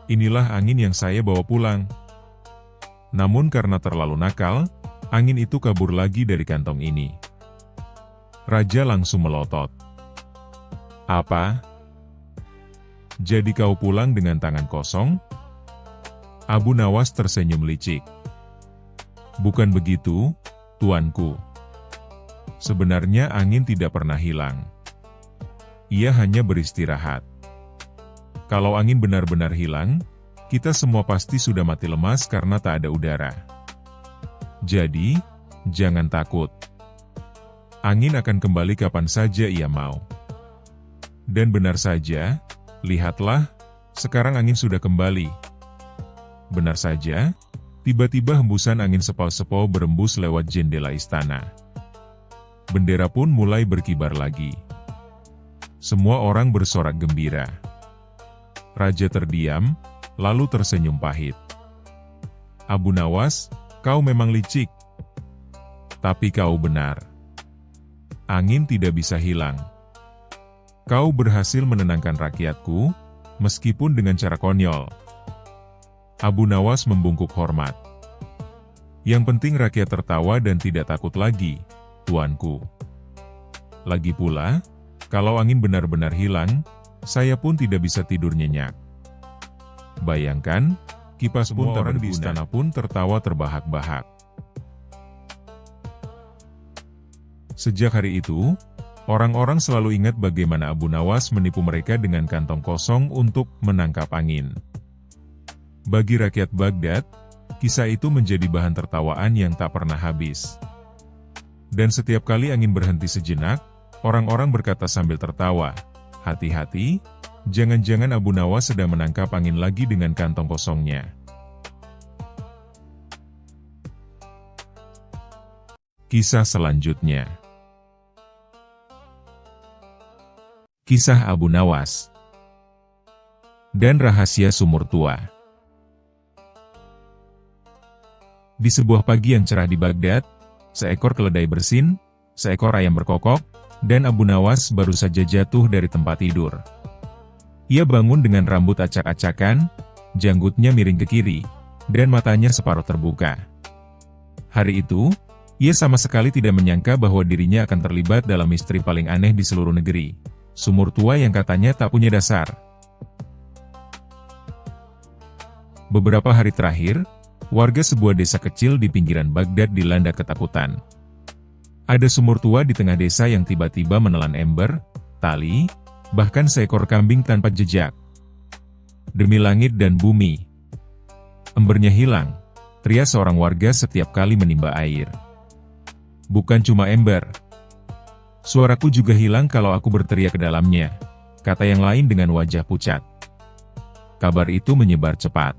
"Inilah angin yang saya bawa pulang." Namun karena terlalu nakal, angin itu kabur lagi dari kantong ini. Raja langsung melotot. "Apa? Jadi kau pulang dengan tangan kosong?" Abu Nawas tersenyum licik. "Bukan begitu, tuanku. Sebenarnya angin tidak pernah hilang. Ia hanya beristirahat. Kalau angin benar-benar hilang, kita semua pasti sudah mati lemas karena tak ada udara. Jadi, jangan takut. Angin akan kembali kapan saja ia mau." Dan benar saja, lihatlah, sekarang angin sudah kembali. Benar saja, tiba-tiba hembusan angin sepau-sepau berembus lewat jendela istana. Bendera pun mulai berkibar lagi. Semua orang bersorak gembira. Raja terdiam, lalu tersenyum pahit. "Abu Nawas, kau memang licik. Tapi kau benar. Angin tidak bisa hilang. Kau berhasil menenangkan rakyatku, meskipun dengan cara konyol." Abu Nawas membungkuk hormat. "Yang penting rakyat tertawa dan tidak takut lagi, tuanku. Lagi pula, kalau angin benar-benar hilang, saya pun tidak bisa tidur nyenyak." Bayangkan, kipas pun tak berguna. Di istana pun tertawa terbahak-bahak. Sejak hari itu, orang-orang selalu ingat bagaimana Abu Nawas menipu mereka dengan kantong kosong untuk menangkap angin. Bagi rakyat Baghdad, kisah itu menjadi bahan tertawaan yang tak pernah habis. Dan setiap kali angin berhenti sejenak, orang-orang berkata sambil tertawa, "Hati-hati, jangan-jangan Abu Nawas sedang menangkap angin lagi dengan kantong kosongnya." Kisah selanjutnya. Kisah Abu Nawas dan rahasia sumur tua. Di sebuah pagi yang cerah di Baghdad, seekor keledai bersin, seekor ayam berkokok, dan Abu Nawas baru saja jatuh dari tempat tidur. Ia bangun dengan rambut acak-acakan, janggutnya miring ke kiri, dan matanya separuh terbuka. Hari itu, ia sama sekali tidak menyangka bahwa dirinya akan terlibat dalam misteri paling aneh di seluruh negeri, sumur tua yang katanya tak punya dasar. Beberapa hari terakhir, warga sebuah desa kecil di pinggiran Baghdad dilanda ketakutan. Ada sumur tua di tengah desa yang tiba-tiba menelan ember, tali, bahkan seekor kambing tanpa jejak. Demi langit dan bumi, embernya hilang, teriak seorang warga setiap kali menimba air. Bukan cuma ember. Suaraku juga hilang kalau aku berteriak ke dalamnya, kata yang lain dengan wajah pucat. Kabar itu menyebar cepat.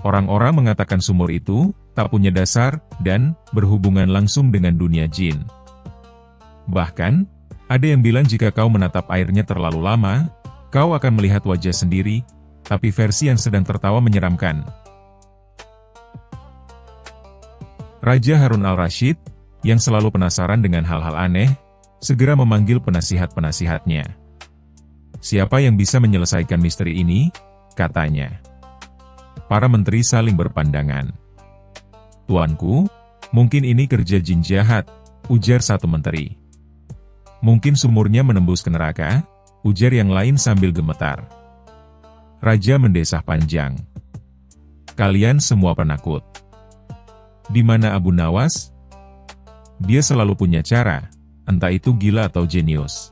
Orang-orang mengatakan sumur itu tak punya dasar dan berhubungan langsung dengan dunia jin. Bahkan, ada yang bilang jika kau menatap airnya terlalu lama, kau akan melihat wajah sendiri, tapi versi yang sedang tertawa menyeramkan. Raja Harun al-Rashid, yang selalu penasaran dengan hal-hal aneh, segera memanggil penasihat-penasihatnya. "Siapa yang bisa menyelesaikan misteri ini?" katanya. Para menteri saling berpandangan. "Tuanku, mungkin ini kerja jin jahat," ujar satu menteri. "Mungkin sumurnya menembus ke neraka," ujar yang lain sambil gemetar. Raja mendesah panjang. "Kalian semua penakut. Di mana Abu Nawas? Dia selalu punya cara, entah itu gila atau jenius."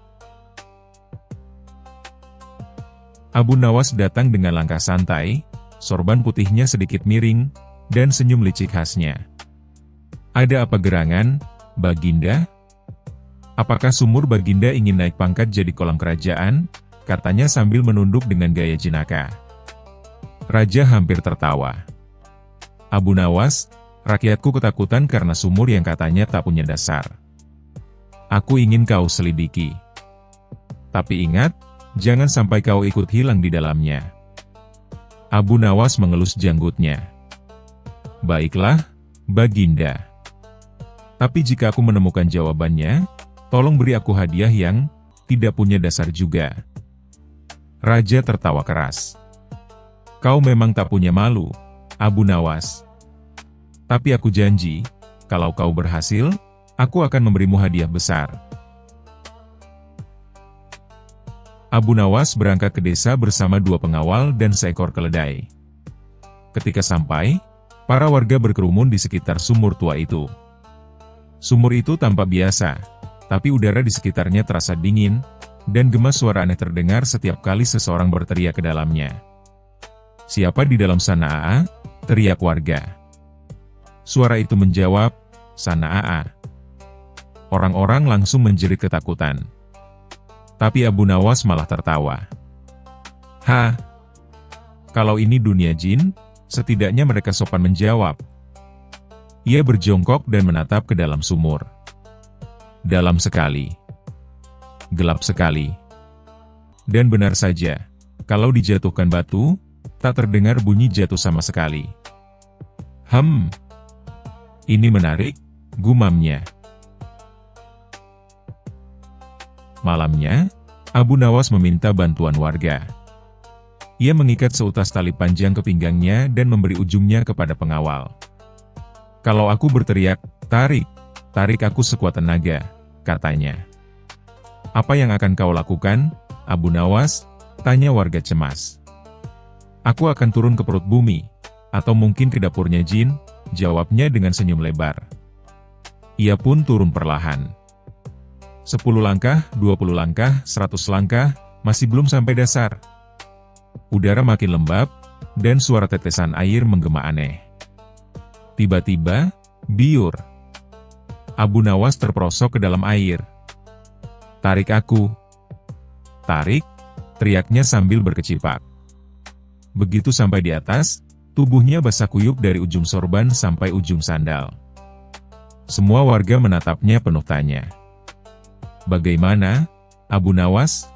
Abu Nawas datang dengan langkah santai, sorban putihnya sedikit miring, dan senyum licik khasnya. "Ada apa gerangan, Baginda? Apakah sumur Baginda ingin naik pangkat jadi kolam kerajaan?" katanya sambil menunduk dengan gaya jenaka. Raja hampir tertawa. "Abu Nawas, rakyatku ketakutan karena sumur yang katanya tak punya dasar. Aku ingin kau selidiki. Tapi ingat, jangan sampai kau ikut hilang di dalamnya." Abu Nawas mengelus janggutnya. "Baiklah, Baginda. Tapi jika aku menemukan jawabannya, tolong beri aku hadiah yang tidak punya dasar juga." Raja tertawa keras. "Kau memang tak punya malu, Abu Nawas. Tapi aku janji, kalau kau berhasil, aku akan memberimu hadiah besar." Abu Nawas berangkat ke desa bersama 2 pengawal dan seekor keledai. Ketika sampai, para warga berkerumun di sekitar sumur tua itu. Sumur itu tampak biasa, tapi udara di sekitarnya terasa dingin, dan gema suara aneh terdengar setiap kali seseorang berteriak ke dalamnya. "Siapa di dalam sana, Aa?" teriak warga. Suara itu menjawab, "Sana Aa." Orang-orang langsung menjerit ketakutan. Tapi Abu Nawas malah tertawa. "Ha! Kalau ini dunia jin, setidaknya mereka sopan menjawab." Ia berjongkok dan menatap ke dalam sumur. Dalam sekali. Gelap sekali. Dan benar saja, kalau dijatuhkan batu, tak terdengar bunyi jatuh sama sekali. Ini menarik," gumamnya. Malamnya, Abu Nawas meminta bantuan warga. Ia mengikat seutas tali panjang ke pinggangnya dan memberi ujungnya kepada pengawal. "Kalau aku berteriak, 'Tarik, tarik aku sekuat tenaga,' katanya." "Apa yang akan kau lakukan, Abu Nawas?" tanya warga cemas. "Aku akan turun ke perut bumi, atau mungkin ke dapurnya jin," jawabnya dengan senyum lebar. Ia pun turun perlahan. 10 langkah, 20 langkah, 100 langkah, masih belum sampai dasar. Udara makin lembab, dan suara tetesan air menggema aneh. Tiba-tiba, biur. Abu Nawas terperosok ke dalam air. "Tarik aku." "Tarik," teriaknya sambil berkecipak. Begitu sampai di atas, tubuhnya basah kuyup dari ujung sorban sampai ujung sandal. Semua warga menatapnya penuh tanya. "Bagaimana, Abu Nawas?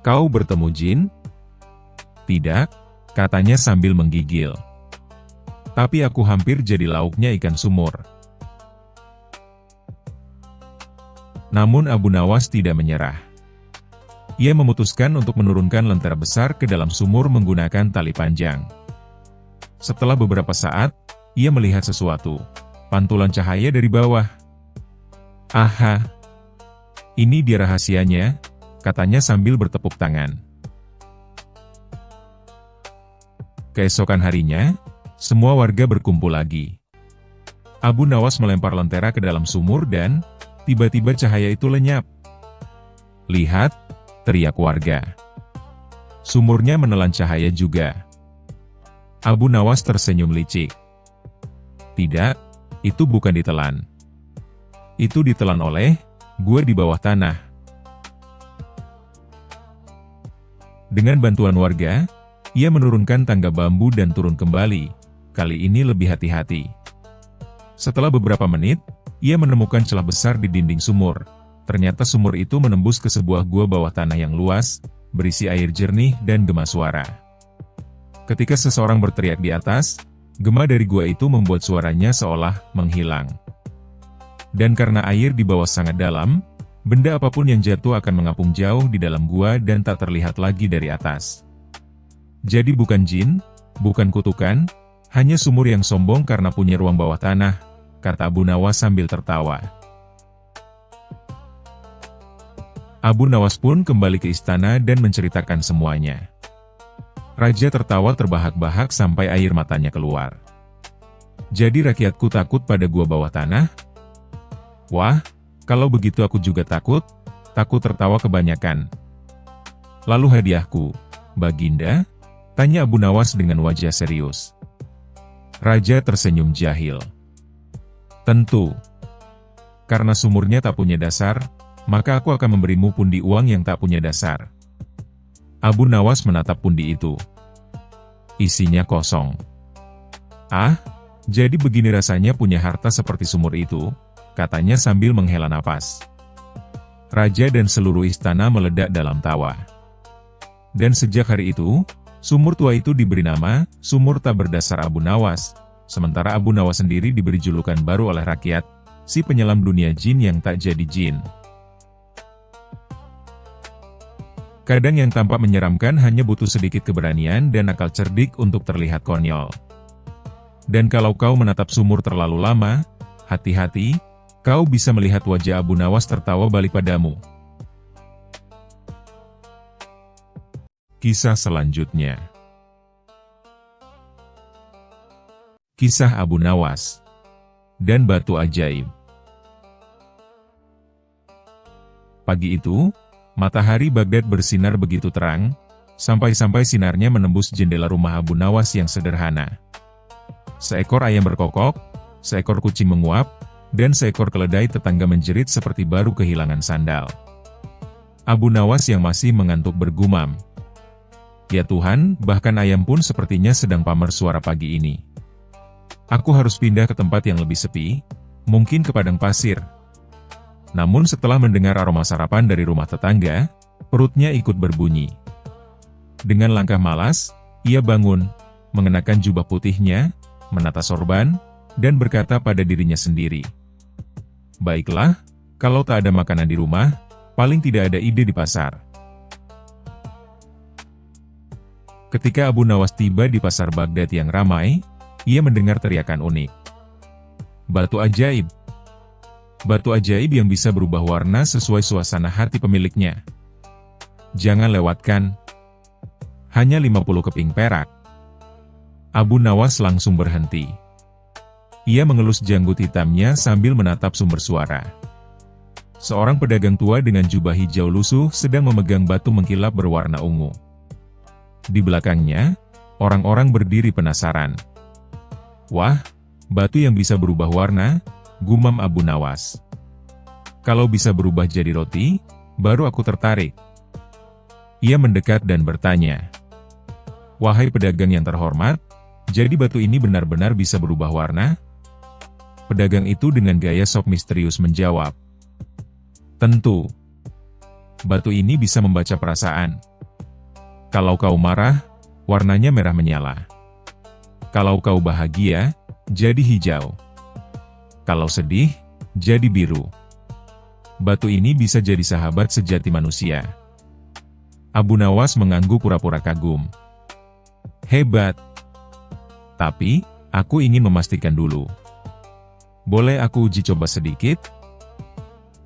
Kau bertemu jin?" "Tidak," katanya sambil menggigil. "Tapi aku hampir jadi lauknya ikan sumur." Namun Abu Nawas tidak menyerah. Ia memutuskan untuk menurunkan lentera besar ke dalam sumur menggunakan tali panjang. Setelah beberapa saat, ia melihat sesuatu. Pantulan cahaya dari bawah. "Aha! Ini dia rahasianya," katanya sambil bertepuk tangan. Keesokan harinya, semua warga berkumpul lagi. Abu Nawas melempar lentera ke dalam sumur dan, tiba-tiba cahaya itu lenyap. "Lihat!" teriak warga. Sumurnya menelan cahaya juga. Abu Nawas tersenyum licik. "Tidak, itu bukan ditelan. Itu ditelan oleh gua di bawah tanah." Dengan bantuan warga, ia menurunkan tangga bambu dan turun kembali, kali ini lebih hati-hati. Setelah beberapa menit, ia menemukan celah besar di dinding sumur. Ternyata sumur itu menembus ke sebuah gua bawah tanah yang luas, berisi air jernih dan gema suara. Ketika seseorang berteriak di atas, gema dari gua itu membuat suaranya seolah menghilang. Dan karena air di bawah sangat dalam, benda apapun yang jatuh akan mengapung jauh di dalam gua dan tak terlihat lagi dari atas. Jadi bukan jin, bukan kutukan, hanya sumur yang sombong karena punya ruang bawah tanah, kata Abu Nawas sambil tertawa. Abu Nawas pun kembali ke istana dan menceritakan semuanya. Raja tertawa terbahak-bahak sampai air matanya keluar. "Jadi rakyatku takut pada gua bawah tanah? Wah, kalau begitu aku juga takut tertawa kebanyakan. Lalu hadiahku, Baginda?" tanya Abu Nawas dengan wajah serius. Raja tersenyum jahil. "Tentu. Karena sumurnya tak punya dasar, maka aku akan memberimu pundi uang yang tak punya dasar." Abu Nawas menatap pundi itu. Isinya kosong. "Ah, jadi begini rasanya punya harta seperti sumur itu," katanya sambil menghela napas. Raja dan seluruh istana meledak dalam tawa. Dan sejak hari itu, sumur tua itu diberi nama, Sumur Tak Berdasar Abu Nawas, sementara Abu Nawas sendiri diberi julukan baru oleh rakyat, si penyelam dunia jin yang tak jadi jin. Kadang yang tampak menyeramkan hanya butuh sedikit keberanian dan akal cerdik untuk terlihat konyol. Dan kalau kau menatap sumur terlalu lama, hati-hati, kau bisa melihat wajah Abu Nawas tertawa balik padamu. Kisah selanjutnya. Kisah Abu Nawas dan Batu Ajaib. Pagi itu, matahari Baghdad bersinar begitu terang, sampai-sampai sinarnya menembus jendela rumah Abu Nawas yang sederhana. Seekor ayam berkokok, seekor kucing menguap, dan seekor keledai tetangga menjerit seperti baru kehilangan sandal. Abu Nawas yang masih mengantuk bergumam, "Ya Tuhan, bahkan ayam pun sepertinya sedang pamer suara pagi ini. Aku harus pindah ke tempat yang lebih sepi, mungkin ke padang pasir." Namun setelah mendengar aroma sarapan dari rumah tetangga, perutnya ikut berbunyi. Dengan langkah malas, ia bangun, mengenakan jubah putihnya, menata sorban, dan berkata pada dirinya sendiri, "Baiklah, kalau tak ada makanan di rumah, paling tidak ada ide di pasar." Ketika Abu Nawas tiba di pasar Baghdad yang ramai, ia mendengar teriakan unik. "Batu ajaib! Batu ajaib yang bisa berubah warna sesuai suasana hati pemiliknya. Jangan lewatkan. Hanya 50 keping perak." Abu Nawas langsung berhenti. Ia mengelus janggut hitamnya sambil menatap sumber suara. Seorang pedagang tua dengan jubah hijau lusuh sedang memegang batu mengkilap berwarna ungu. Di belakangnya, Orang-orang berdiri penasaran. Wah, batu yang bisa berubah warna, gumam Abu Nawas. Kalau bisa berubah jadi roti, baru aku tertarik. Ia mendekat dan bertanya. Wahai pedagang yang terhormat, jadi batu ini benar-benar bisa berubah warna? Pedagang itu dengan gaya sok misterius menjawab. Tentu. Batu ini bisa membaca perasaan. Kalau kau marah, warnanya merah menyala. Kalau kau bahagia, jadi hijau. Kalau sedih, jadi biru. Batu ini bisa jadi sahabat sejati manusia. Abu Nawas mengangguk pura-pura kagum. Hebat. Tapi, aku ingin memastikan dulu. Boleh aku uji coba sedikit?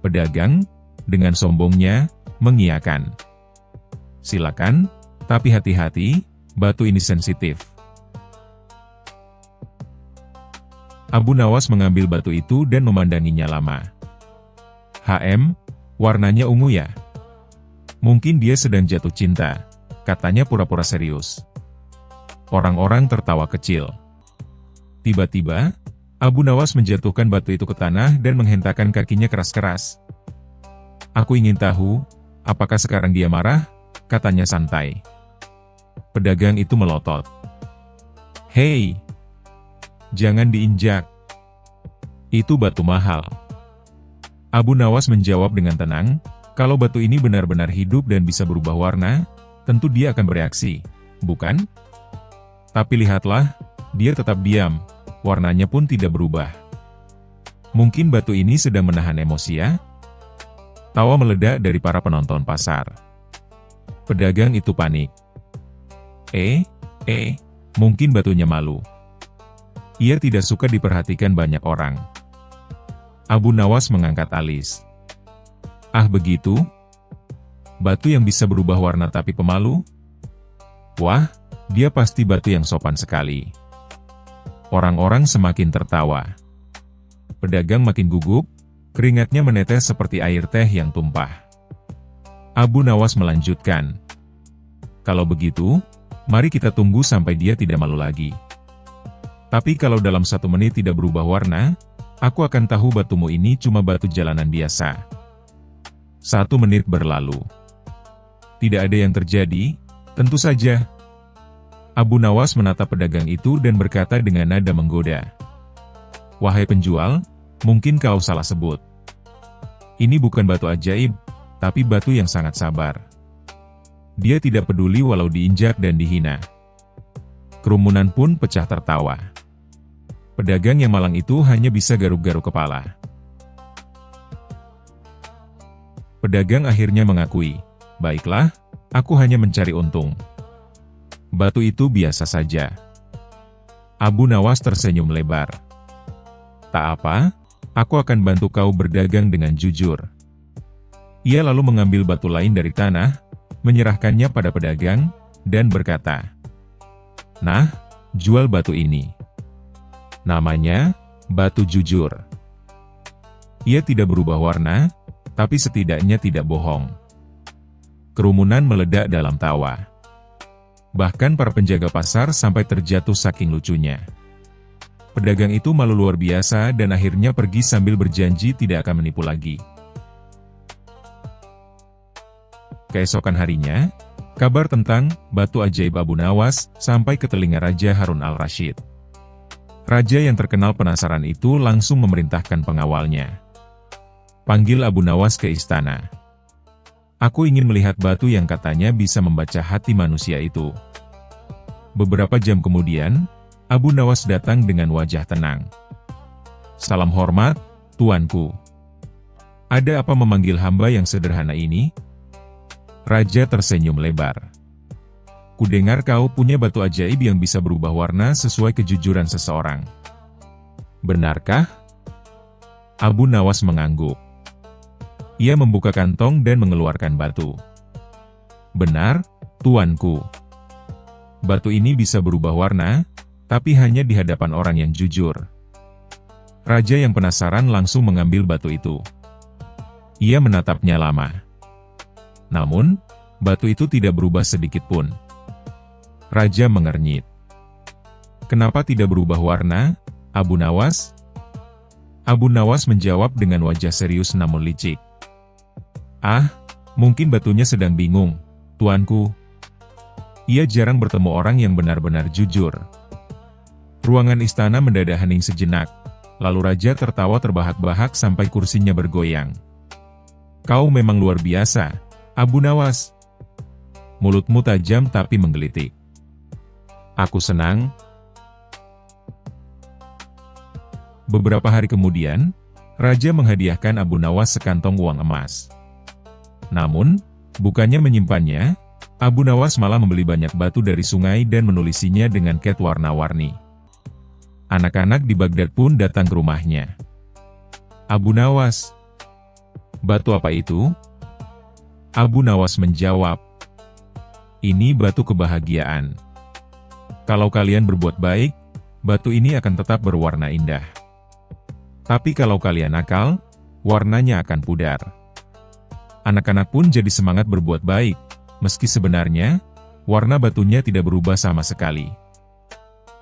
Pedagang, dengan sombongnya, mengiyakan. Silakan, tapi hati-hati, batu ini sensitif. Abu Nawas mengambil batu itu dan memandanginya lama. Warnanya ungu ya? Mungkin dia sedang jatuh cinta, katanya pura-pura serius. Orang-orang tertawa kecil. Tiba-tiba, Abu Nawas menjatuhkan batu itu ke tanah dan menghentakkan kakinya keras-keras. Aku ingin tahu, apakah sekarang dia marah? Katanya santai. Pedagang itu melotot. Hei! Jangan diinjak. Itu batu mahal. Abu Nawas menjawab dengan tenang, kalau batu ini benar-benar hidup dan bisa berubah warna, tentu dia akan bereaksi, bukan? Tapi lihatlah, dia tetap diam, warnanya pun tidak berubah. Mungkin batu ini sedang menahan emosi ya? Tawa meledak dari para penonton pasar. Pedagang itu panik. Mungkin batunya malu. Ia tidak suka diperhatikan banyak orang. Abu Nawas mengangkat alis. Ah begitu? Batu yang bisa berubah warna tapi pemalu? Wah, dia pasti batu yang sopan sekali. Orang-orang semakin tertawa. Pedagang makin gugup, keringatnya menetes seperti air teh yang tumpah. Abu Nawas melanjutkan. Kalau begitu, mari kita tunggu sampai dia tidak malu lagi. Tapi kalau dalam 1 menit tidak berubah warna, aku akan tahu batumu ini cuma batu jalanan biasa. 1 menit berlalu. Tidak ada yang terjadi, tentu saja. Abu Nawas menatap pedagang itu dan berkata dengan nada menggoda. Wahai penjual, mungkin kau salah sebut. Ini bukan batu ajaib, tapi batu yang sangat sabar. Dia tidak peduli walau diinjak dan dihina. Kerumunan pun pecah tertawa. Pedagang yang malang itu hanya bisa garuk-garuk kepala. Pedagang akhirnya mengakui, baiklah, aku hanya mencari untung. Batu itu biasa saja. Abu Nawas tersenyum lebar. Tak apa, aku akan bantu kau berdagang dengan jujur. Ia lalu mengambil batu lain dari tanah, menyerahkannya pada pedagang, dan berkata, Nah, jual batu ini. Namanya, batu jujur. Ia tidak berubah warna, tapi setidaknya tidak bohong. Kerumunan meledak dalam tawa. Bahkan para penjaga pasar sampai terjatuh saking lucunya. Pedagang itu malu luar biasa dan akhirnya pergi sambil berjanji tidak akan menipu lagi. Keesokan harinya, kabar tentang batu ajaib Abu Nawas sampai ke telinga Raja Harun al-Rasyid. Raja yang terkenal penasaran itu langsung memerintahkan pengawalnya. Panggil Abu Nawas ke istana. Aku ingin melihat batu yang katanya bisa membaca hati manusia itu. Beberapa jam kemudian, Abu Nawas datang dengan wajah tenang. Salam hormat, tuanku. Ada apa memanggil hamba yang sederhana ini? Raja tersenyum lebar. Kudengar kau punya batu ajaib yang bisa berubah warna sesuai kejujuran seseorang. Benarkah? Abu Nawas mengangguk. Ia membuka kantong dan mengeluarkan batu. Benar, tuanku. Batu ini bisa berubah warna, tapi hanya di hadapan orang yang jujur. Raja yang penasaran langsung mengambil batu itu. Ia menatapnya lama. Namun, batu itu tidak berubah sedikit pun. Raja mengernyit. Kenapa tidak berubah warna, Abu Nawas? Abu Nawas menjawab dengan wajah serius namun licik. Ah, mungkin batunya sedang bingung, tuanku. Ia jarang bertemu orang yang benar-benar jujur. Ruangan istana mendadak hening sejenak, lalu raja tertawa terbahak-bahak sampai kursinya bergoyang. Kau memang luar biasa, Abu Nawas. Mulutmu tajam tapi menggelitik. Aku senang. Beberapa hari kemudian, raja menghadiahkan Abu Nawas sekantong uang emas. Namun, bukannya menyimpannya, Abu Nawas malah membeli banyak batu dari sungai dan menulisinya dengan cat warna-warni. Anak-anak di Baghdad pun datang ke rumahnya. Abu Nawas, batu apa itu? Abu Nawas menjawab, ini batu kebahagiaan. Kalau kalian berbuat baik, batu ini akan tetap berwarna indah. Tapi kalau kalian nakal, warnanya akan pudar. Anak-anak pun jadi semangat berbuat baik, meski sebenarnya, warna batunya tidak berubah sama sekali.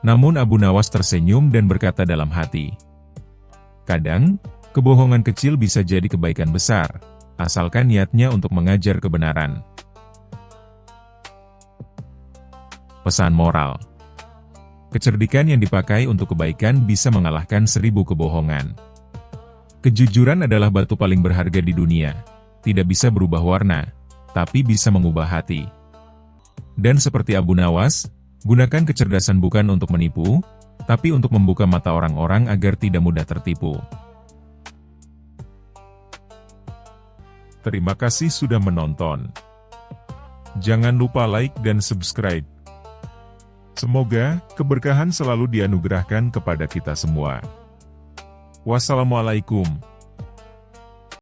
Namun Abu Nawas tersenyum dan berkata dalam hati, kadang, kebohongan kecil bisa jadi kebaikan besar, asalkan niatnya untuk mengajar kebenaran. Pesan moral. Kecerdikan yang dipakai untuk kebaikan bisa mengalahkan 1000 kebohongan. Kejujuran adalah batu paling berharga di dunia. Tidak bisa berubah warna, tapi bisa mengubah hati. Dan seperti Abu Nawas, gunakan kecerdasan bukan untuk menipu, tapi untuk membuka mata orang-orang agar tidak mudah tertipu. Terima kasih sudah menonton. Jangan lupa like dan subscribe. Semoga keberkahan selalu dianugerahkan kepada kita semua. Wassalamualaikum.